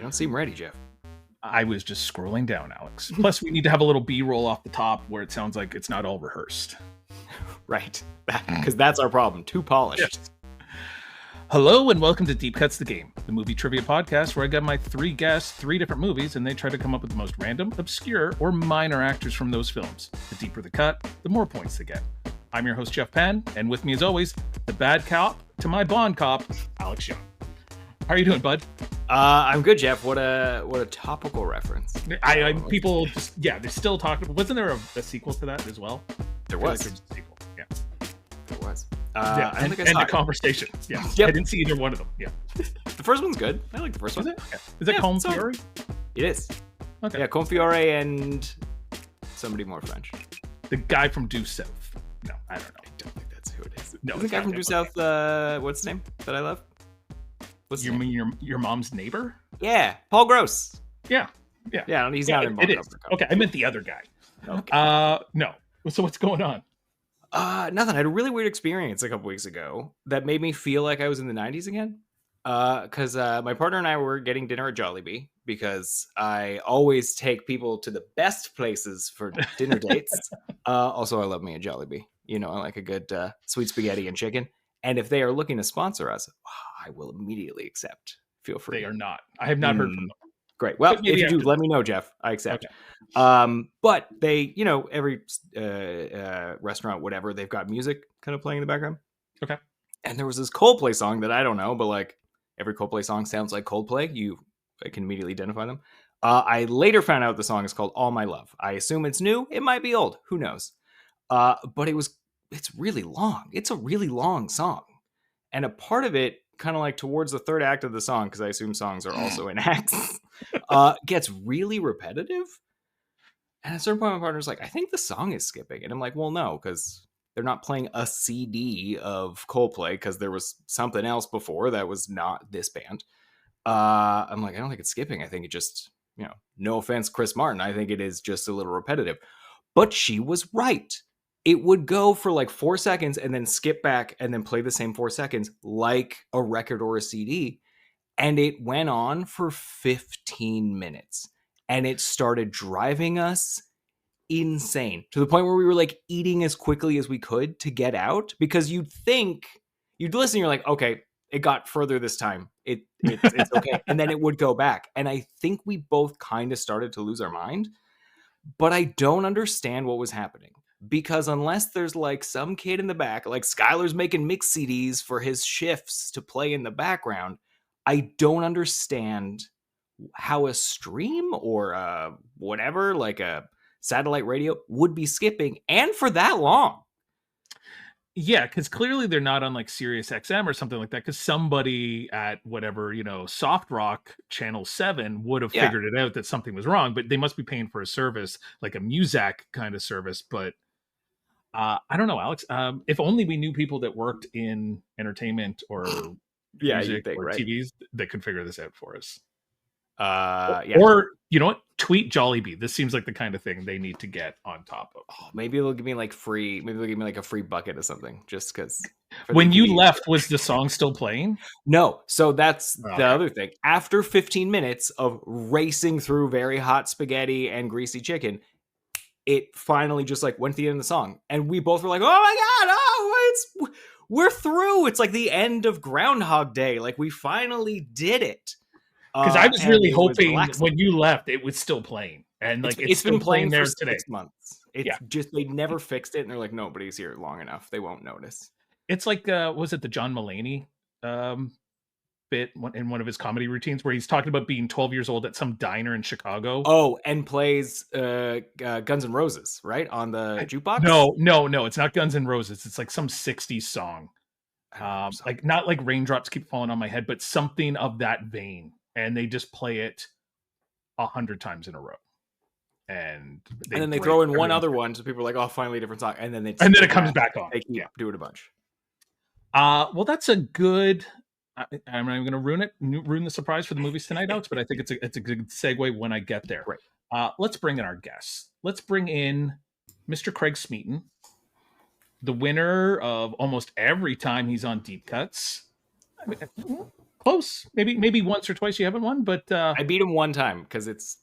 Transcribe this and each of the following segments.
You don't seem ready, Jeff. I was just scrolling down, Alex. Plus, we need to have a little B-roll off the top where it sounds like it's not all rehearsed. Right. Because that's our problem. Too polished. Yes. Hello and welcome to Deep Cuts the Game, the movie trivia podcast where I get my three guests, three different movies, and they try to come up with the most random, obscure, or minor actors from those films. The deeper the cut, the more points they get. I'm your host, Jeff Penn, and with me as always, the bad cop to my Bond cop, Alex Young. How are you doing, bud? I'm good, Jeff. What a topical reference. People just, they're still talking. Wasn't there a sequel to that as well? There was. Like there was a sequel. Yeah. There was. And the conversation. Yeah. Yep. I didn't see either one of them. Yeah. The first one's good. I like the first one. Is it Colm Fiore? It is. Okay. Yeah, Colm Fiore and somebody more French. The guy from Due South. No, I don't know. I don't think that's who it is. No, the guy from Due South, what's his name that I love? What's you mean your mom's neighbor? Yeah, Paul Gross. Yeah, he's not in Bond. It is. Okay, I meant the other guy. Okay. No. So what's going on? Nothing. I had a really weird experience a couple weeks ago that made me feel like I was in the 90s again. Because my partner and I were getting dinner at Jollibee because I always take people to the best places for dinner dates. Also, I love me a Jollibee. You know, I like a good sweet spaghetti and chicken. And if they are looking to sponsor us, I will immediately accept. Feel free. They are not. I have not heard from them. Great. Well, if you do, let me know, Jeff. I accept. Okay. But they, every restaurant, whatever, they've got music kind of playing in the background. Okay. And there was this Coldplay song that I don't know, but like every Coldplay song sounds like Coldplay. I can immediately identify them. I later found out the song is called All My Love. I assume it's new. It might be old. Who knows? But it's really long. It's a really long song. And a part of it, kind of like towards the third act of the song, because I assume songs are also in acts, gets really repetitive. And at a certain point, my partner's like, I think the song is skipping. And I'm like, well, no, because they're not playing a CD of Coldplay, because there was something else before that was not this band. I'm like, I don't think it's skipping. I think it just, no offense, Chris Martin, I think it is just a little repetitive. But she was right. It would go for like 4 seconds and then skip back and then play the same 4 seconds like a record or a CD. And it went on for 15 minutes. And it started driving us insane to the point where we were like eating as quickly as we could to get out, because you'd listen, you're like, okay, it got further this time. It's okay. And then it would go back. And I think we both kind of started to lose our mind, but I don't understand what was happening. Because unless there's like some kid in the back, like Skylar's making mix CDs for his shifts to play in the background, I don't understand how a stream or whatever, like a satellite radio, would be skipping, and for that long. Yeah, because clearly they're not on like Sirius XM or something like that, because somebody at whatever, Soft Rock Channel 7 would have figured it out that something was wrong, but they must be paying for a service, like a Muzak kind of service, but I don't know, Alex. If only we knew people that worked in entertainment or music or right? TVs that could figure this out for us. Or you know what? Tweet Jollibee. This seems like the kind of thing they need to get on top of. Oh, maybe they'll give me like free. Maybe they'll give me like a free bucket or something, just because. When you left, was the song still playing? No. So that's the other thing. After 15 minutes of racing through very hot spaghetti and greasy chicken, it finally just like went to the end of the song, and we both were like, "Oh my god! We're through! It's like the end of Groundhog Day. Like we finally did it." Because I was really hoping when you left, it was still playing, and like it's been playing there for today. 6 months. It's just they never fixed it, and they're like, nobody's here long enough; they won't notice. It's like was it the John Mulaney bit in one of his comedy routines where he's talking about being 12 years old at some diner in Chicago? Oh, and plays Guns N' Roses right on the jukebox. No, it's not Guns N' Roses. It's like some 60s song, like not like Raindrops Keep Falling on My Head, but something of that vein. And they just play it 100 times in a row, and then they throw in one other one, so people are like, "Oh, finally a different song," and then it comes back on. They keep doing a bunch. Well, that's a good. I'm not even going to ruin the surprise for the movies tonight, Alex, but I think it's a good segue when I get there. Right. Let's bring in our guests. Let's bring in Mr. Craig Smeaton, the winner of almost every time he's on Deep Cuts. Close. Maybe once or twice you haven't won, but I beat him one time because it's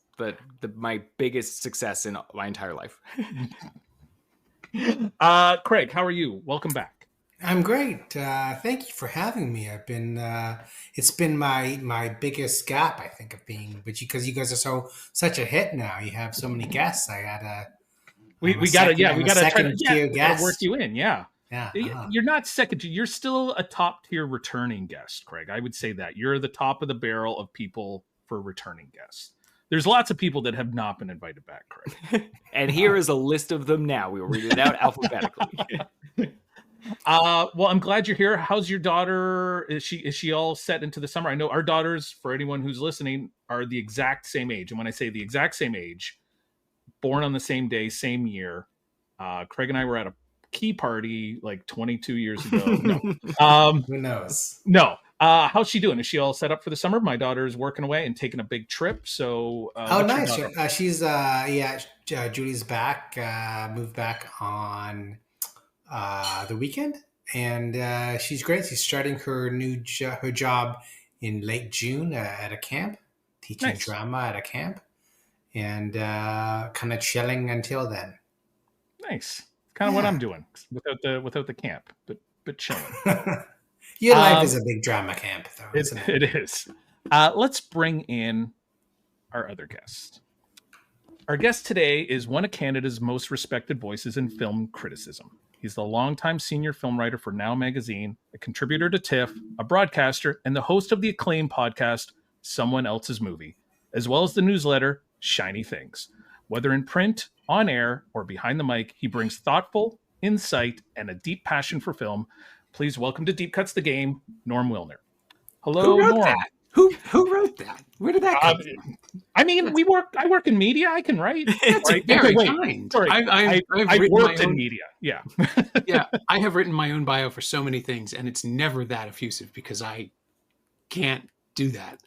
my biggest success in my entire life. Craig, how are you? Welcome back. I'm great. Thank you for having me. It's been my biggest gap, I think, of being, but because you guys are such a hit now, you have so many guests. We gotta try to guest. work you in. Yeah. Yeah. You're not second. You're still a top tier returning guest, Craig. I would say that you're the top of the barrel of people for returning guests. There's lots of people that have not been invited back, Craig. And here is a list of them now. We will read it out alphabetically. Well, I'm glad you're here. How's your daughter? Is she all set into the summer? I know our daughters, for anyone who's listening, are the exact same age. And when I say the exact same age, born on the same day, same year. Craig and I were at a key party like 22 years ago. No. Who knows? No. How's she doing? Is she all set up for the summer? My daughter's working away and taking a big trip. So, nice. She's Julie's back. Moved back on the weekend, and she's great. She's starting her her job in late June at a camp, teaching drama at a camp, and kind of chilling until then. Nice. Kind of what I'm doing without the camp, but chilling. Your life is a big drama camp, though, isn't it? It is. Let's bring in our other guest. Our guest today is one of Canada's most respected voices in film criticism. He's the longtime senior film writer for Now Magazine, a contributor to TIFF, a broadcaster, and the host of the Acclaimed podcast, Someone Else's Movie, as well as the newsletter, Shiny Things. Whether in print, on air, or behind the mic, he brings thoughtful insight and a deep passion for film. Please welcome to Deep Cuts the Game, Norm Wilner. Hello, Who wrote Norm. that? Who wrote that? Where did that come from? I mean, I work in media. I can write. It's right? very kind. Sorry, I've worked in media. Yeah. Yeah, I have written my own bio for so many things, and it's never that effusive because I can't do that.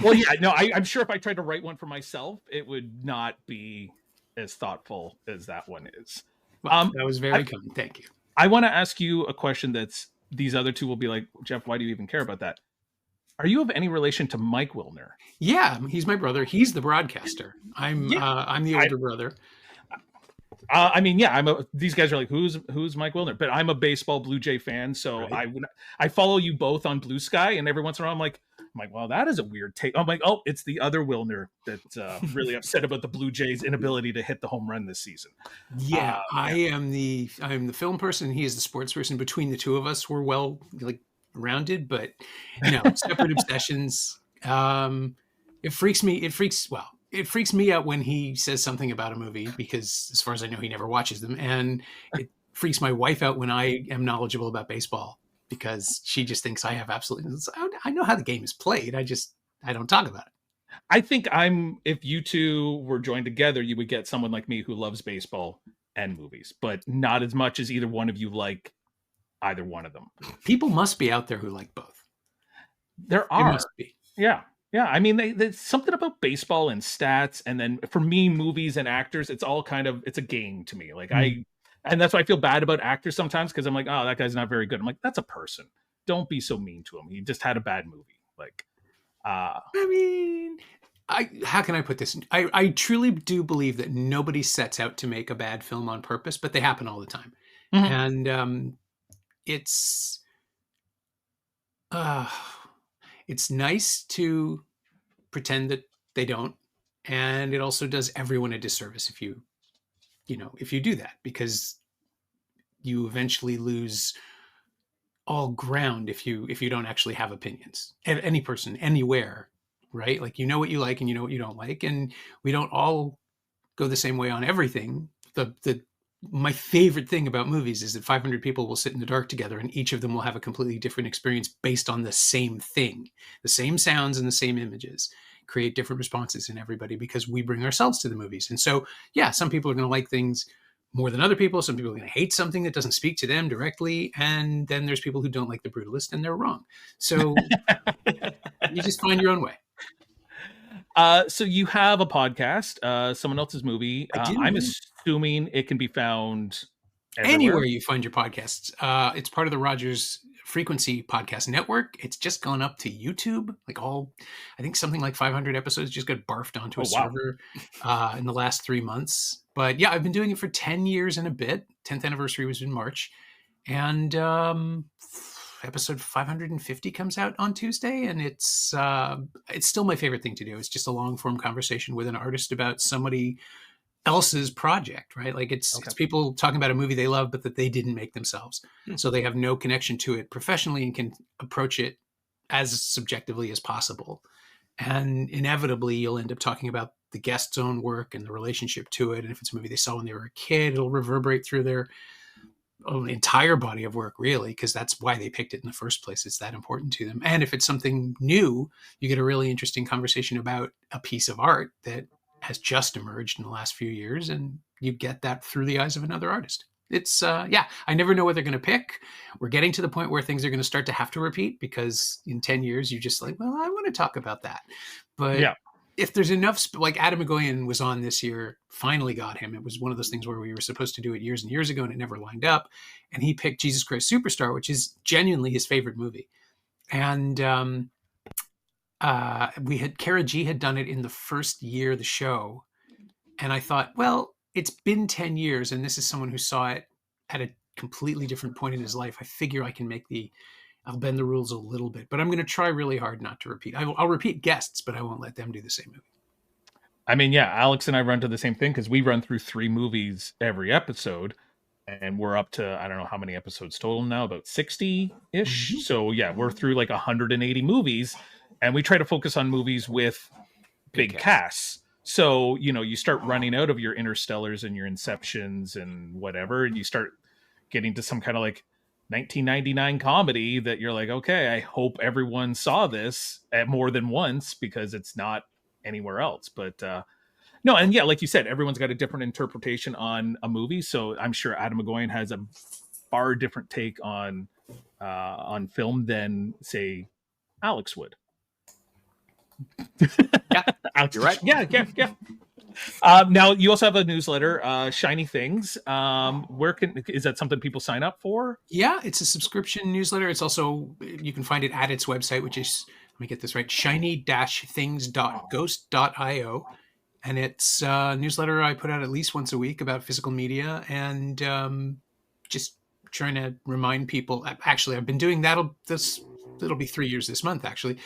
Well, yeah, no, I'm sure if I tried to write one for myself, it would not be as thoughtful as that one is. Well, that was very kind. Thank you. I want to ask you a question that's these other two will be like, Jeff, why do you even care about that? Are you of any relation to Mike Wilner? Yeah, he's my brother. He's the broadcaster. I'm the older brother. I mean, yeah, these guys are like, who's Mike Wilner? But I'm a baseball Blue Jay fan, so right. I follow you both on Blue Sky, and every once in a while I'm like, well, that is a weird take. I'm like, oh, it's the other Wilner that's really upset about the Blue Jays' inability to hit the home run this season. Yeah, I'm the film person. He is the sports person. Between the two of us, we're well rounded, but separate obsessions. It freaks me out when he says something about a movie, because as far as I know, he never watches them. And it freaks my wife out when I am knowledgeable about baseball, because she just thinks I have I know how the game is played. I don't talk about it. I think if you two were joined together, you would get someone like me who loves baseball and movies, but not as much as either one of you like either one of them. People must be out there who like both. There are. Must be. Yeah. Yeah, I mean, there's something about baseball and stats, and then for me, movies and actors, it's all it's a game to me. Like and that's why I feel bad about actors sometimes, because I'm like, oh, that guy's not very good. I'm like, that's a person. Don't be so mean to him. He just had a bad movie. Like, I mean, how can I put this? I truly do believe that nobody sets out to make a bad film on purpose, but they happen all the time, and it's nice to pretend that they don't. And it also does everyone a disservice if you do that, because you eventually lose all ground if you don't actually have opinions. Any person, anywhere, right? Like, what you like and what you don't like. And we don't all go the same way on everything. My favorite thing about movies is that 500 people will sit in the dark together, and each of them will have a completely different experience based on the same thing. The same sounds and the same images create different responses in everybody, because we bring ourselves to the movies. And so, yeah, some people are going to like things more than other people. Some people are going to hate something that doesn't speak to them directly. And then there's people who don't like The Brutalist, and they're wrong. So you just find your own way. So you have a podcast, Someone Else's Movie. I'm assuming it can be found anywhere you find your podcasts. It's part of the Rogers Frequency Podcast Network. It's just gone up to YouTube. I think something like 500 episodes just got barfed onto a server in the last 3 months. But yeah, I've been doing it for 10 years and a bit. 10th anniversary was in March. And episode 550 comes out on Tuesday, and it's still my favorite thing to do. It's just a long form conversation with an artist about somebody else's project, right? Like it's people talking about a movie they love, but that they didn't make themselves. So they have no connection to it professionally and can approach it as subjectively as possible. And inevitably, you'll end up talking about the guest's own work and the relationship to it. And if it's a movie they saw when they were a kid, it'll reverberate through their entire body of work, really, because that's why they picked it in the first place. It's that important to them. And if it's something new, you get a really interesting conversation about a piece of art that has just emerged in the last few years, and you get that through the eyes of another artist. It's I never know what they're going to pick. We're getting to the point where things are going to start to have to repeat, because in 10 years you just like, well, I want to talk about that. But if there's enough, like Adam McGoyan was on this year, finally got him. It was one of those things where we were supposed to do it years and years ago and it never lined up. And he picked Jesus Christ Superstar, which is genuinely his favorite movie. And Kara G had done it in the first year of the show. And I thought, well, it's been 10 years and this is someone who saw it at a completely different point in his life. I figure I can I'll bend the rules a little bit, but I'm going to try really hard not to repeat. I'll repeat guests, but I won't let them do the same movie. I mean, yeah, Alex and I run to the same thing because we run through 3 movies every episode, and we're up to, I don't know how many episodes total now, about 60-ish. Mm-hmm. So yeah, we're through like 180 movies, and we try to focus on movies with big casts. So, you start running out of your Interstellars and your Inceptions and whatever, and you start getting to some kind of like 1999 comedy that you're like, okay, I hope everyone saw this at more than once because it's not anywhere else. But no, and yeah, like you said, everyone's got a different interpretation on a movie. So I'm sure Adam McGoyan has a far different take on film than, say, Alex would. Yeah, you're right. Yeah. Now you also have a newsletter, Shiny Things. Is that something people sign up for? Yeah, it's a subscription newsletter. It's also, you can find it at its website, which is, let me get this right, shiny-things.ghost.io. And it's a newsletter I put out at least once a week about physical media and just trying to remind people. Actually, I've been doing that. It'll be 3 years this month, actually.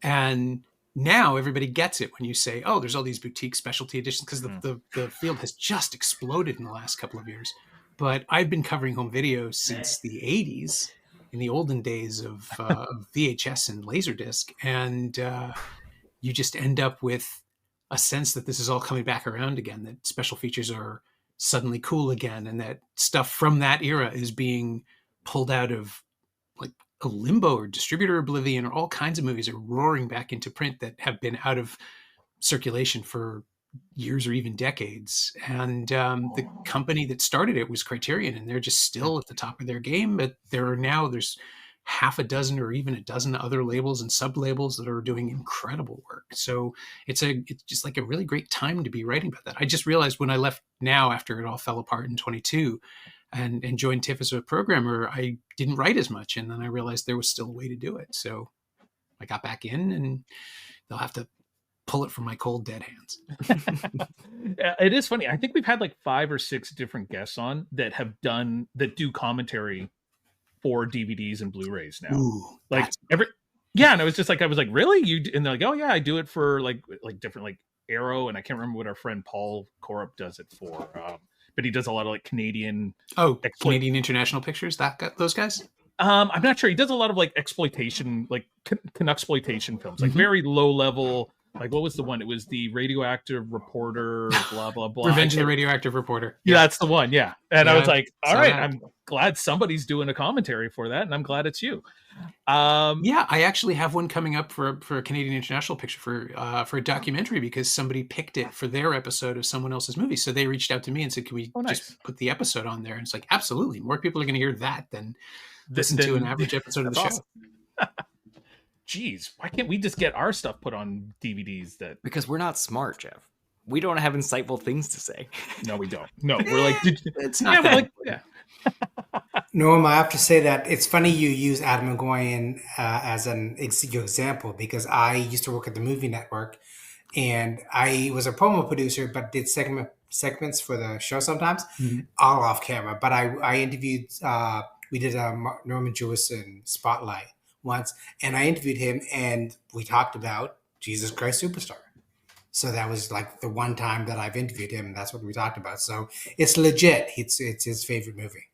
And now everybody gets it when you say, oh, there's all these boutique specialty editions, because the field has just exploded in the last couple of years. But I've been covering home video since the 80s, in the olden days of VHS and Laserdisc. And you just end up with a sense that this is all coming back around again, that special features are suddenly cool again, and that stuff from that era is being pulled out of like a limbo or distributor oblivion, or all kinds of movies are roaring back into print that have been out of circulation for years or even decades. And the company that started it was Criterion, and they're just still at the top of their game. But there's half a dozen or even a dozen other labels and sub-labels that are doing incredible work. So it's just like a really great time to be writing about that. I just realized when I left Now, after it all fell apart in 22, and joined TIFF as a programmer, I didn't write as much. And then I realized there was still a way to do it. So I got back in, and they'll have to pull it from my cold, dead hands. It is funny. I think we've had like 5 or 6 different guests on that do commentary for DVDs and Blu-rays now. Ooh, like and I was just like, really? And they're like, oh yeah, I do it for like different like Arrow, and I can't remember what our friend Paul Korup does it for. But he does a lot of like Canadian. Canadian International Pictures. Those guys. I'm not sure. He does a lot of like exploitation, like exploitation films, like very low level. Like, what was the one? It was the Radioactive Reporter, blah blah blah. Revenge of the Radioactive Reporter. Yeah, that's the one. Yeah, and I was like, all right, I'm glad somebody's doing a commentary for that, and I'm glad it's you. I actually have one coming up for a Canadian International Picture for a documentary, because somebody picked it for their episode of someone else's movie. So they reached out to me and said, can we just put the episode on there? And it's like, absolutely. More people are going to hear that than listen to an average episode of the show. Awesome. Geez, why can't we just get our stuff put on DVDs? Because we're not smart, Jeff. We don't have insightful things to say. No, we don't. No, we're like, it's not that. Norm, I have to say that it's funny you use Adam McGoyan as your example, because I used to work at the Movie Network, and I was a promo producer, but did segments for the show sometimes, Mhm. all off camera. But I interviewed. We did a Norman Jewison spotlight once, and I interviewed him, and we talked about Jesus Christ Superstar. So that was like the one time that I've interviewed him, and that's what we talked about. So it's legit. It's his favorite movie.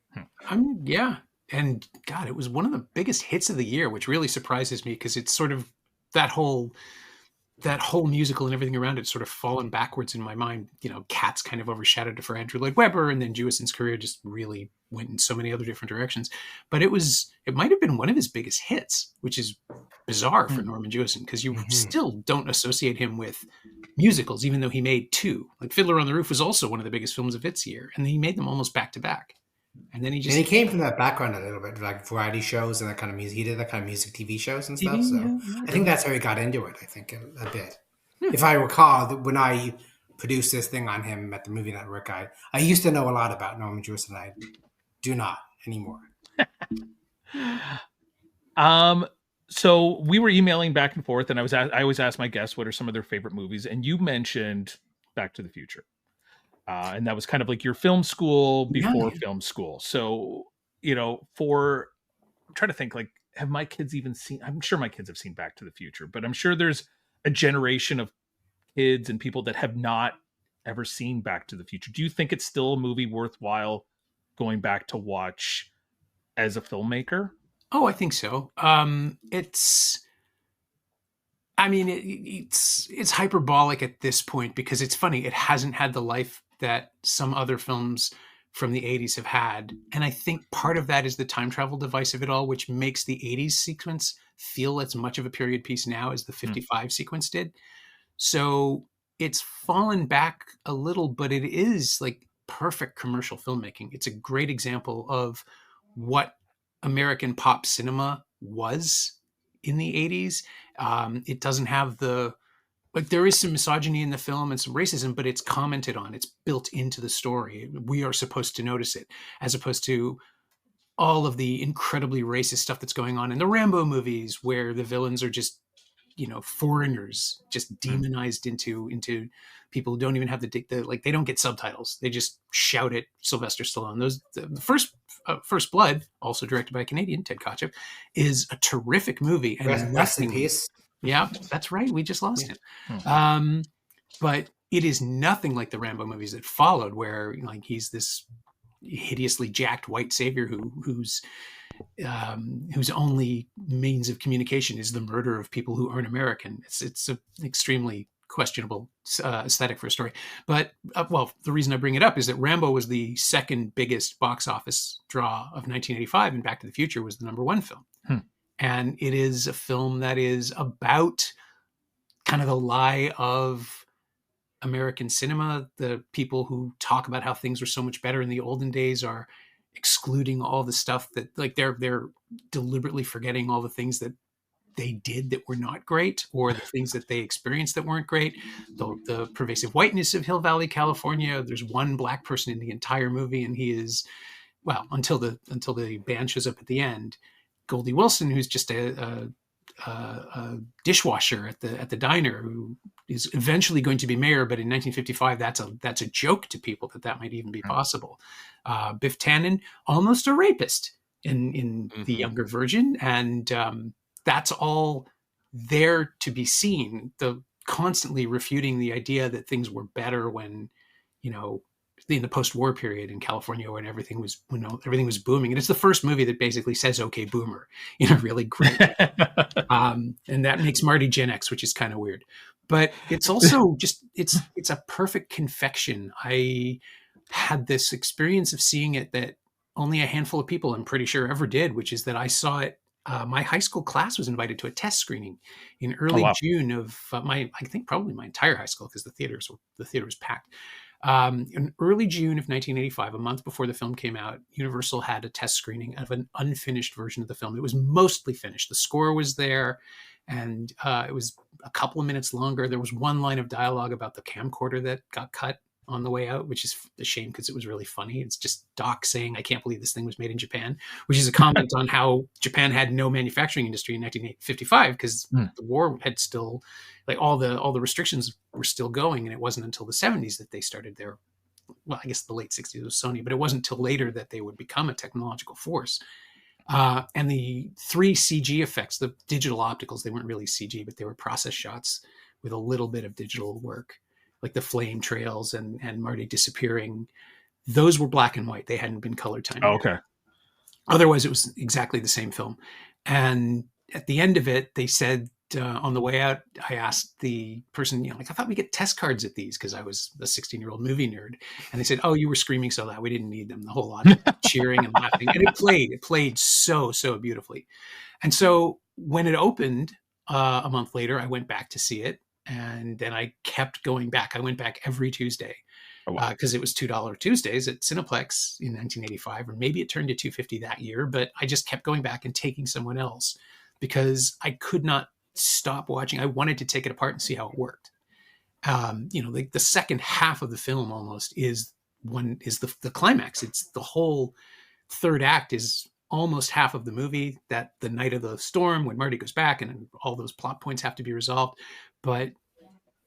Yeah. And God, it was one of the biggest hits of the year, which really surprises me because it's sort of that whole musical and everything around it sort of fallen backwards in my mind. You know, Cats kind of overshadowed it for Andrew Lloyd Webber, and then Jewison's career just really went in so many other different directions. But it might have been one of his biggest hits, which is bizarre for Norman Jewison because you still don't associate him with musicals, even though he made two. Like Fiddler on the Roof was also one of the biggest films of its year, and he made them almost back to back. And then he came from that background a little bit, like variety shows and that kind of music. He did that kind of music TV shows and stuff. So I think that's how he got into it. I think a bit. If I recall, when I produced this thing on him at the Movie Network, I used to know a lot about Norman Jewison. I do not anymore. So we were emailing back and forth, and I always ask my guests what are some of their favorite movies, and you mentioned Back to the Future. And that was kind of like your film school before film school. So, you know, I'm trying to think, like, have my kids even seen, I'm sure my kids have seen Back to the Future, but I'm sure there's a generation of kids and people that have not ever seen Back to the Future. Do you think it's still a movie worthwhile going back to watch as a filmmaker? Oh, I think so. It's hyperbolic at this point because it's funny. It hasn't had the life that some other films from the 80s have had. And I think part of that is the time travel device of it all, which makes the 80s sequence feel as much of a period piece now as the 55 sequence did. So it's fallen back a little, but it is like perfect commercial filmmaking. It's a great example of what American pop cinema was in the 80s. It doesn't have there is some misogyny in the film and some racism, but it's commented on. It's built into the story. We are supposed to notice it, as opposed to all of the incredibly racist stuff that's going on in the Rambo movies, where the villains are just, you know, foreigners, just demonized into people who don't even have the they don't get subtitles. They just shout at Sylvester Stallone. The First Blood, also directed by a Canadian, Ted Kotcheff, is a terrific movie. And rest in peace. Yeah, that's right. We just lost him. But it is nothing like the Rambo movies that followed, where like he's this hideously jacked white savior whose only means of communication is the murder of people who aren't American. It's an extremely questionable aesthetic for a story. But the reason I bring it up is that Rambo was the second biggest box office draw of 1985, and Back to the Future was the number one film. And it is a film that is about kind of the lie of American cinema. The people who talk about how things were so much better in the olden days are excluding all the stuff that, like, they're deliberately forgetting all the things that they did that were not great, or the things that they experienced that weren't great. The pervasive whiteness of Hill Valley, California. There's one black person in the entire movie, and he is, well, until the band shows up at the end. Goldie Wilson, who's just a dishwasher at the diner, who is eventually going to be mayor, but in 1955, that's a joke to people that might even be possible. Biff Tannen, almost a rapist in The Younger Virgin, and that's all there to be seen. Constantly refuting the idea that things were better when, you know, in the post-war period in California, when everything was booming. And it's the first movie that basically says, "Okay, boomer," in a really great way. And that makes Marty Gen X, which is kind of weird. But it's also just, it's a perfect confection. I had this experience of seeing it that only a handful of people, I'm pretty sure, ever did, which is that I saw it. My high school class was invited to a test screening in early June of I think probably my entire high school, because the theater was packed. In early June of 1985, a month before the film came out, Universal had a test screening of an unfinished version of the film. It was mostly finished. The score was there, and it was a couple of minutes longer. There was one line of dialogue about the camcorder that got cut on the way out, which is a shame because it was really funny. It's just Doc saying, "I can't believe this thing was made in Japan," which is a comment on how Japan had no manufacturing industry in 1955 because the war had still, like all the restrictions were still going, and it wasn't until the 70s that they started their, well, I guess the late 60s was Sony, but it wasn't until later that they would become a technological force. And the 3 CG effects, the digital opticals, they weren't really CG, but they were process shots with a little bit of digital work, like the flame trails and Marty disappearing. Those were black and white. They hadn't been color timing. Oh, okay. Otherwise, it was exactly the same film. And at the end of it, they said, on the way out, I asked the person, I thought we get test cards at these because I was a 16-year-old movie nerd. And they said, "Oh, you were screaming so loud. We didn't need them." The whole lot of cheering and laughing. And it played so beautifully. And so when it opened a month later, I went back to see it. And then I kept going back. I went back every Tuesday because it was $2 Tuesdays at Cineplex in 1985, or maybe it turned to $2.50 that year. But I just kept going back and taking someone else because I could not stop watching. I wanted to take it apart and see how it worked. Like the second half of the film almost is the climax. It's the whole third act is almost half of the movie, that the night of the storm when Marty goes back and all those plot points have to be resolved. But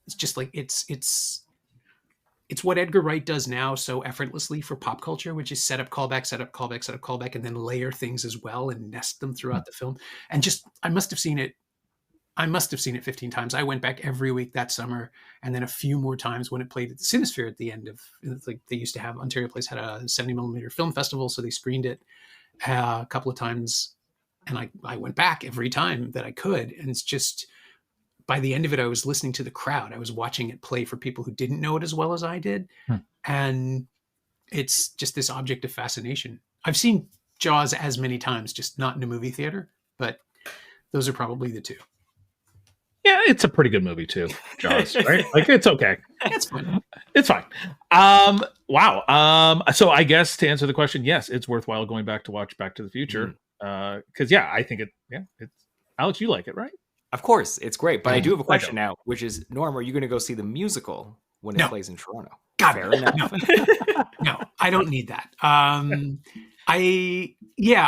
it's just like it's what Edgar Wright does now so effortlessly for pop culture, which is set up callback, set up callback, set up callback, and then layer things as well and nest them throughout the film. And just I must have seen it 15 times. I went back every week that summer, and then a few more times when it played at the Cinesphere at the end of, like, they used to have, Ontario Place had a 70mm film festival, so they screened it a couple of times, and I went back every time that I could. And it's just, by the end of it, I was listening to the crowd. I was watching it play for people who didn't know it as well as I did. And it's just this object of fascination. I've seen Jaws as many times, just not in a movie theater, but those are probably the two. Yeah, it's a pretty good movie too, Jaws, right? Like, it's okay. It's fine. It's fine. Wow. So I guess to answer the question, yes, it's worthwhile going back to watch Back to the Future. Because I think it's Alex, you like it, right? Of course, it's great. But I do have a question now, which is, Norm, are you going to go see the musical when it plays in Toronto? God, fair enough. No, I don't need that. I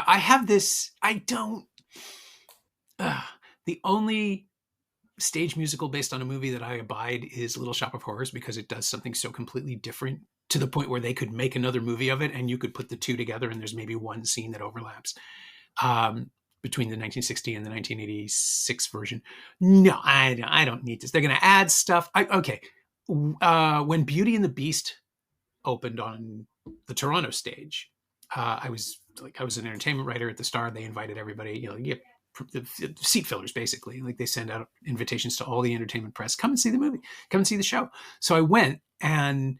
have this. I don't. The only stage musical based on a movie that I abide is Little Shop of Horrors, because it does something so completely different to the point where they could make another movie of it and you could put the two together and there's maybe one scene that overlaps between the 1960 and the 1986 version. No, I don't need this. They're going to add stuff. When Beauty and the Beast opened on the Toronto stage, I was an entertainment writer at the Star. They invited everybody, the seat fillers, basically. Like, they send out invitations to all the entertainment press, come and see the movie, come and see the show. So I went, and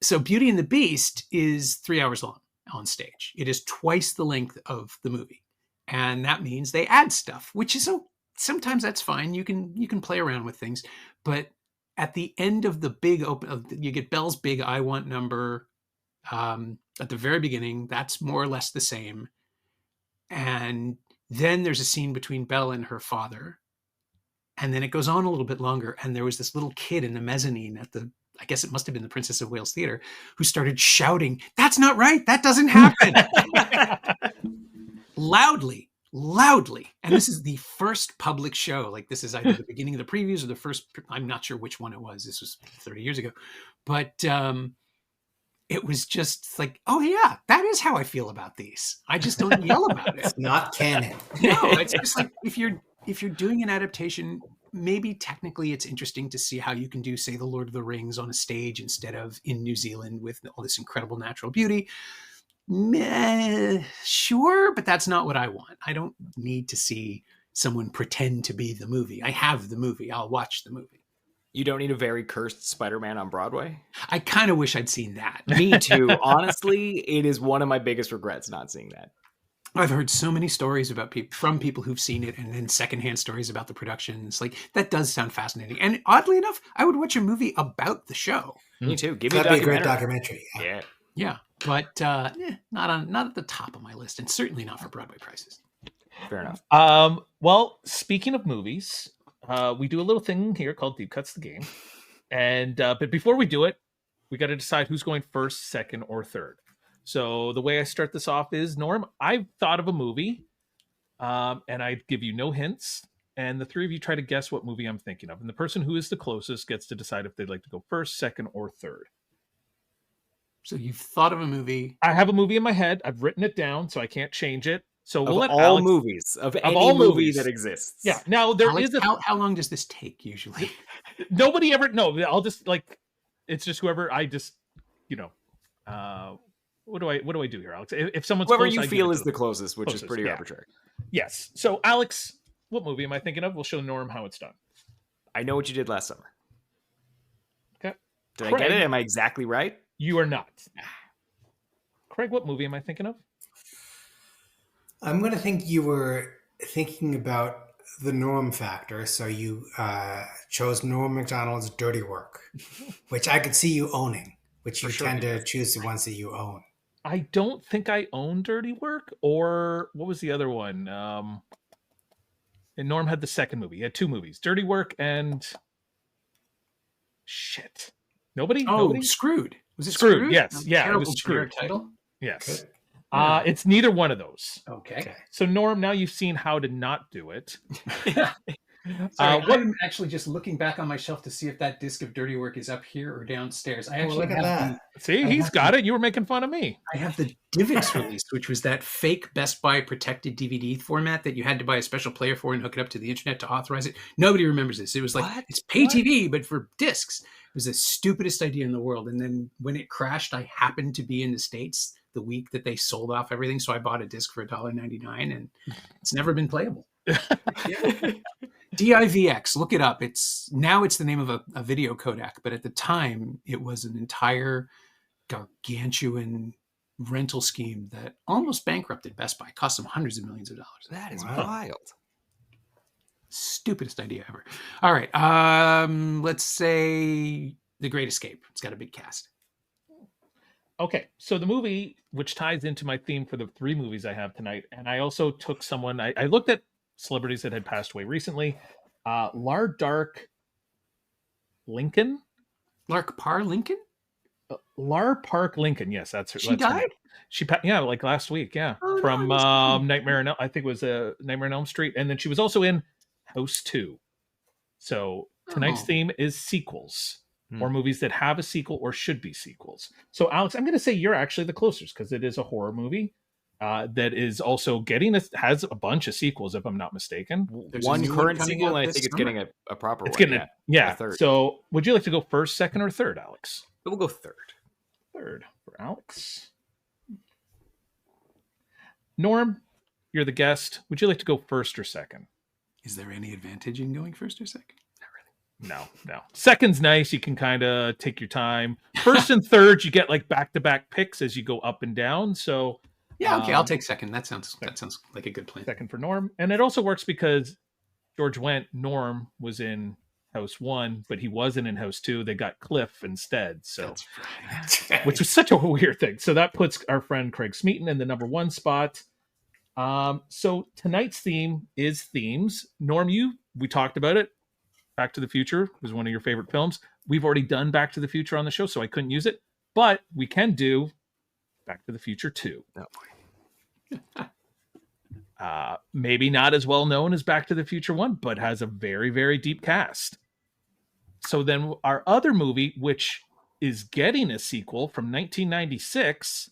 so Beauty and the Beast is 3 hours long on stage. It is twice the length of the movie. And that means they add stuff, which is, sometimes that's fine. You can play around with things. But at the end of the big you get Belle's big I Want number at the very beginning. That's more or less the same. And then there's a scene between Belle and her father. And then it goes on a little bit longer. And there was this little kid in the mezzanine at I guess it must have been the Princess of Wales Theatre, who started shouting, "That's not right. That doesn't happen." Loudly. And this is the first public show. Like, this is either the beginning of the previews or the first, I'm not sure which one it was. This was 30 years ago. But it was just like, oh yeah, that is how I feel about these. I just don't yell about it. It's not canon. No, it's just like, if you're doing an adaptation, maybe technically it's interesting to see how you can do, say, The Lord of the Rings on a stage instead of in New Zealand with all this incredible natural beauty. Sure, but that's not what I want. I don't need to see someone pretend to be the movie. I have the movie. I'll watch the movie. You don't need a very cursed Spider-Man on Broadway? I kind of wish I'd seen that. Me too. Honestly, it is one of my biggest regrets not seeing that. I've heard so many stories about from people who've seen it, and then secondhand stories about the productions. Like, that does sound fascinating. And oddly enough, I would watch a movie about the show. Me too. Give me That'd be a great documentary. Yeah. But not at the top of my list, and certainly not for Broadway prices. Fair enough. Well, speaking of movies, we do a little thing here called Deep Cuts the Game. And but before we do it, we got to decide who's going first, second, or third. So the way I start this off is, Norm, I've thought of a movie, and I give you no hints, and the three of you try to guess what movie I'm thinking of. And the person who is the closest gets to decide if they'd like to go first, second, or third. So you've thought of a movie. I have a movie in my head. I've written it down, so I can't change it. So we'll let all Alex, movies of any all movie movies that exists. Yeah. Now there Alex, is a how long does this take usually? nobody ever. No, I'll just like it's just whoever I just what do I do here, Alex? If someone's whoever close, you I feel give it is to the them. closest, which is Closest, pretty yeah. arbitrary. Yes. So Alex, what movie am I thinking of? We'll show Norm how it's done. I know what you did last summer. Okay. Did I Craig, get it? Am I exactly right? You are not. Craig, what movie am I thinking of? I'm going to think you were thinking about the Norm factor. So you chose Norm Macdonald's Dirty Work, which I could see you owning, which you tend to choose the ones that you own. I don't think I own Dirty Work, or what was the other one? And Norm had the second movie. He had two movies, Dirty Work and shit. Nobody? Oh, Nobody? Screwed. Was it Screwed? Yes. A Yeah, it terrible was Screwed. title. Yes. Good. It's neither one of those. Okay. So Norm, now you've seen how to not do it. Sorry, I'm actually just looking back on my shelf to see if that disc of Dirty Work is up here or downstairs. I actually look at that. See, he's got it. You were making fun of me. I have the DivX release, which was that fake Best Buy protected DVD format that you had to buy a special player for and hook it up to the internet to authorize it. Nobody remembers this. It was like, it's pay TV, but for discs. It was the stupidest idea in the world. And then when it crashed, I happened to be in the States the week that they sold off everything. So I bought a disc for $1.99 and it's never been playable. DIVX, look it up. It's the name of a video codec, but at the time it was an entire gargantuan rental scheme that almost bankrupted Best Buy. It cost them hundreds of millions of dollars. That is wild. Stupidest idea ever. All right, let's say The Great Escape. It's got a big cast. Okay, so the movie, which ties into my theme for the three movies I have tonight, and I also took someone, I looked at celebrities that had passed away recently. Lark Lincoln? Lark Parr Lincoln? Lar Park Lincoln, yes, that's her. She died? Yeah, like last week, yeah. Oh, From no, Nightmare on I think it was Nightmare on Elm Street, and then she was also in House 2. So tonight's theme is sequels. Or movies that have a sequel or should be sequels. So, Alex, I'm going to say you're actually the closest because it is a horror movie that is also has a bunch of sequels, if I'm not mistaken. There's one current sequel, and I think it's getting a proper one. Yeah. A third. So, would you like to go first, second, or third, Alex? We'll go third. Third for Alex. Norm, you're the guest. Would you like to go first or second? Is there any advantage in going first or second? No. Second's nice. You can kind of take your time. First and third, you get like back-to-back picks as you go up and down. So yeah, okay, I'll take second. That sounds like a good plan. Second for Norm, and it also works because George went. Norm was in House 1, but he wasn't in House 2. They got Cliff instead. So, which was such a weird thing. So that puts our friend Craig Smeaton in the number 1 spot. So tonight's theme is themes. Norm, we talked about it. Back to the Future was one of your favorite films. We've already done Back to the Future on the show, so I couldn't use it. But we can do Back to the Future 2. Oh, Maybe not as well known as Back to the Future 1, but has a very, very deep cast. So then our other movie, which is getting a sequel from 1996,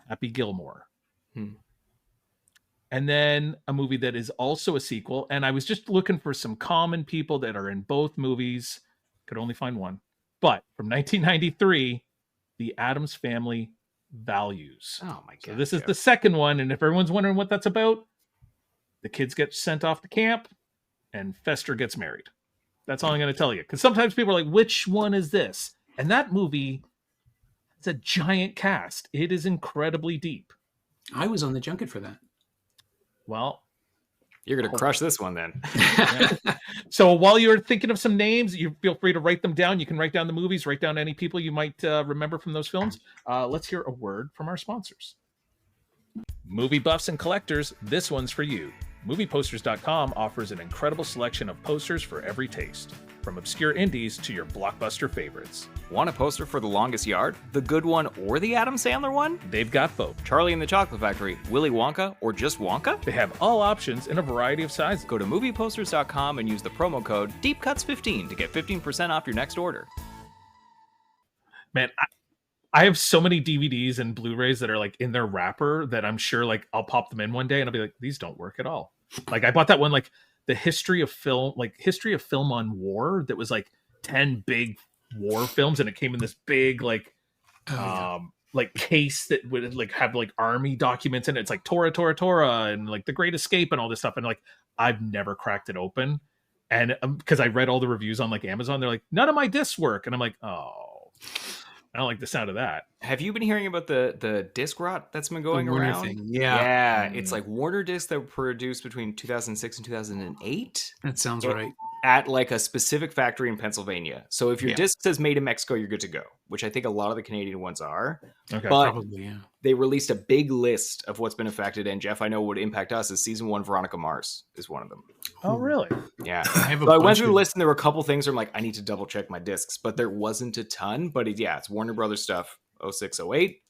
Happy Gilmore. And then a movie that is also a sequel. And I was just looking for some common people that are in both movies. Could only find one. But from 1993, The Addams Family Values. Oh my God. So this is the second one. And if everyone's wondering what that's about, the kids get sent off to camp and Fester gets married. That's all I'm going to tell you. Because sometimes people are like, which one is this? And that movie has a giant cast. It is incredibly deep. I was on the junket for that. Well, you're going to crush this one then. So while you're thinking of some names, you feel free to write them down. You can write down the movies, write down any people you might remember from those films. Let's hear a word from our sponsors. Movie buffs and collectors, this one's for you. MoviePosters.com offers an incredible selection of posters for every taste. From obscure indies to your blockbuster favorites. Want a poster for The Longest Yard? The good one or the Adam Sandler one? They've got both. Charlie and the Chocolate Factory, Willy Wonka, or just Wonka? They have all options in a variety of sizes. Go to movieposters.com and use the promo code DEEPCUTS15 to get 15% off your next order. Man, I have so many DVDs and Blu-rays that are like in their wrapper that I'm sure like I'll pop them in one day and I'll be like, these don't work at all. Like I bought that one, like the history of film on war, that was like 10 big war films, and it came in this big like case that would like have like army documents in it. It's like Tora and like The Great Escape and all this stuff, and like I've never cracked it open, and because I read all the reviews on like Amazon, they're like, none of my discs work, and I'm like, oh, I don't like the sound of that. Have you been hearing about the disc rot that's been going around? Thing. Yeah. Yeah, it's like Warner discs that were produced between 2006 and 2008. That sounds right. At like a specific factory in Pennsylvania. So if your disc says made in Mexico, you're good to go, which I think a lot of the Canadian ones are. Okay, but probably, yeah. They released a big list of what's been affected. And Jeff, I know what would impact us is season 1 Veronica Mars is one of them. Oh, really? Yeah. I went through the list and there were a couple things where I'm like, I need to double check my discs, but there wasn't a ton. But it's Warner Brothers stuff, 06, 08,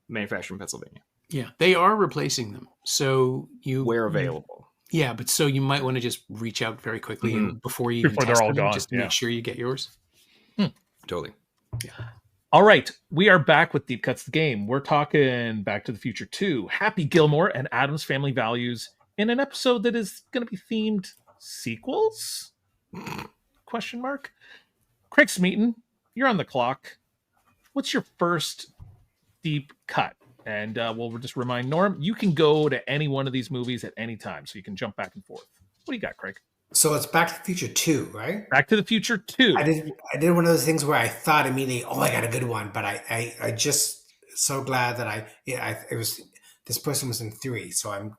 manufactured in Pennsylvania. Yeah, they are replacing them. So where available. Yeah, but so you might want to just reach out very quickly and before you even they're all them, gone, just to make sure you get yours. Totally. Yeah. All right, we are back with Deep Cuts the Game. We're talking Back to the Future 2, Happy Gilmore and Addams Family Values in an episode that is going to be themed sequels? Question mark. Craig Smeaton, you're on the clock. What's your first deep cut? And we'll just remind Norm, you can go to any one of these movies at any time, so you can jump back and forth. What do you got, Craig? So it's Back to the Future 2, right? Back to the Future 2. I did one of those things where I thought immediately, I got a good one, but I just so glad that this person was in 3, so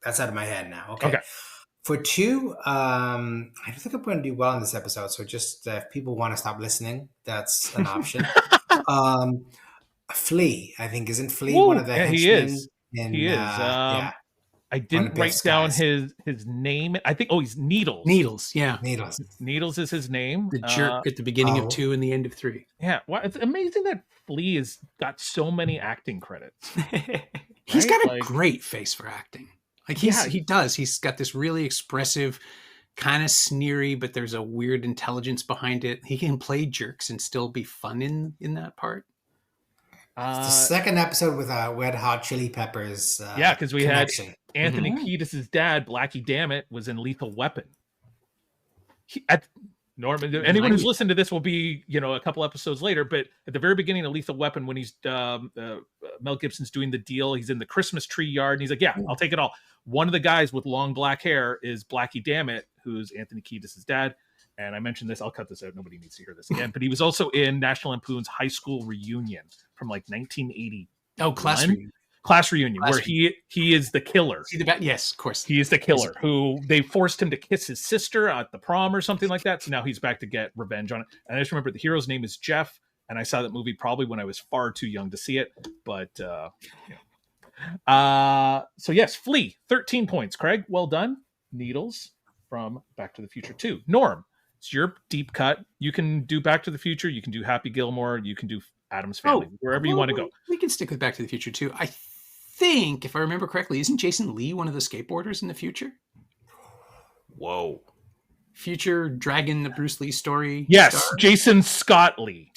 that's out of my head now. Okay. For 2, I don't think I'm going to do well in this episode. So just if people want to stop listening, that's an option. Flea, I think, isn't Flea one of the henchmen? He is. He is. I didn't write down his name. I think he's Needles. Needles, yeah. Needles is his name. The jerk at the beginning of 2 and the end of 3. Yeah. Well, it's amazing that Flea has got so many acting credits. He's got a great face for acting. Like he does. He's got this really expressive, kind of sneery, but there's a weird intelligence behind it. He can play jerks and still be fun in that part. It's the second episode with Red Hot Chili Peppers. Because we connection. had Anthony Kiedis' dad, Blackie Dammit, was in Lethal Weapon. Norman, anyone who's listened to this will be, a couple episodes later, but at the very beginning of Lethal Weapon, when he's Mel Gibson's doing the deal, he's in the Christmas tree yard, and he's like, yeah, I'll take it all. One of the guys with long black hair is Blackie Dammit, who's Anthony Kiedis' dad. And I mentioned this, I'll cut this out, nobody needs to hear this again, but he was also in National Lampoon's High School Reunion from like 1980. Class Reunion, where he is the killer. Yes, of course. He is the killer who they forced him to kiss his sister at the prom or something like that. So now he's back to get revenge on it. And I just remember the hero's name is Jeff. And I saw that movie probably when I was far too young to see it. But, so yes, Flea, 13 points. Craig, well done. Needles from Back to the Future 2. Norm, it's your deep cut. You can do Back to the Future. You can do Happy Gilmore. You can do Addams Family, wherever you want to go. We can stick with Back to the Future 2. I think, if I remember correctly, isn't Jason Lee one of the skateboarders in the future? Whoa. Future Dragon, the Bruce Lee story. Yes, star? Jason Scott Lee.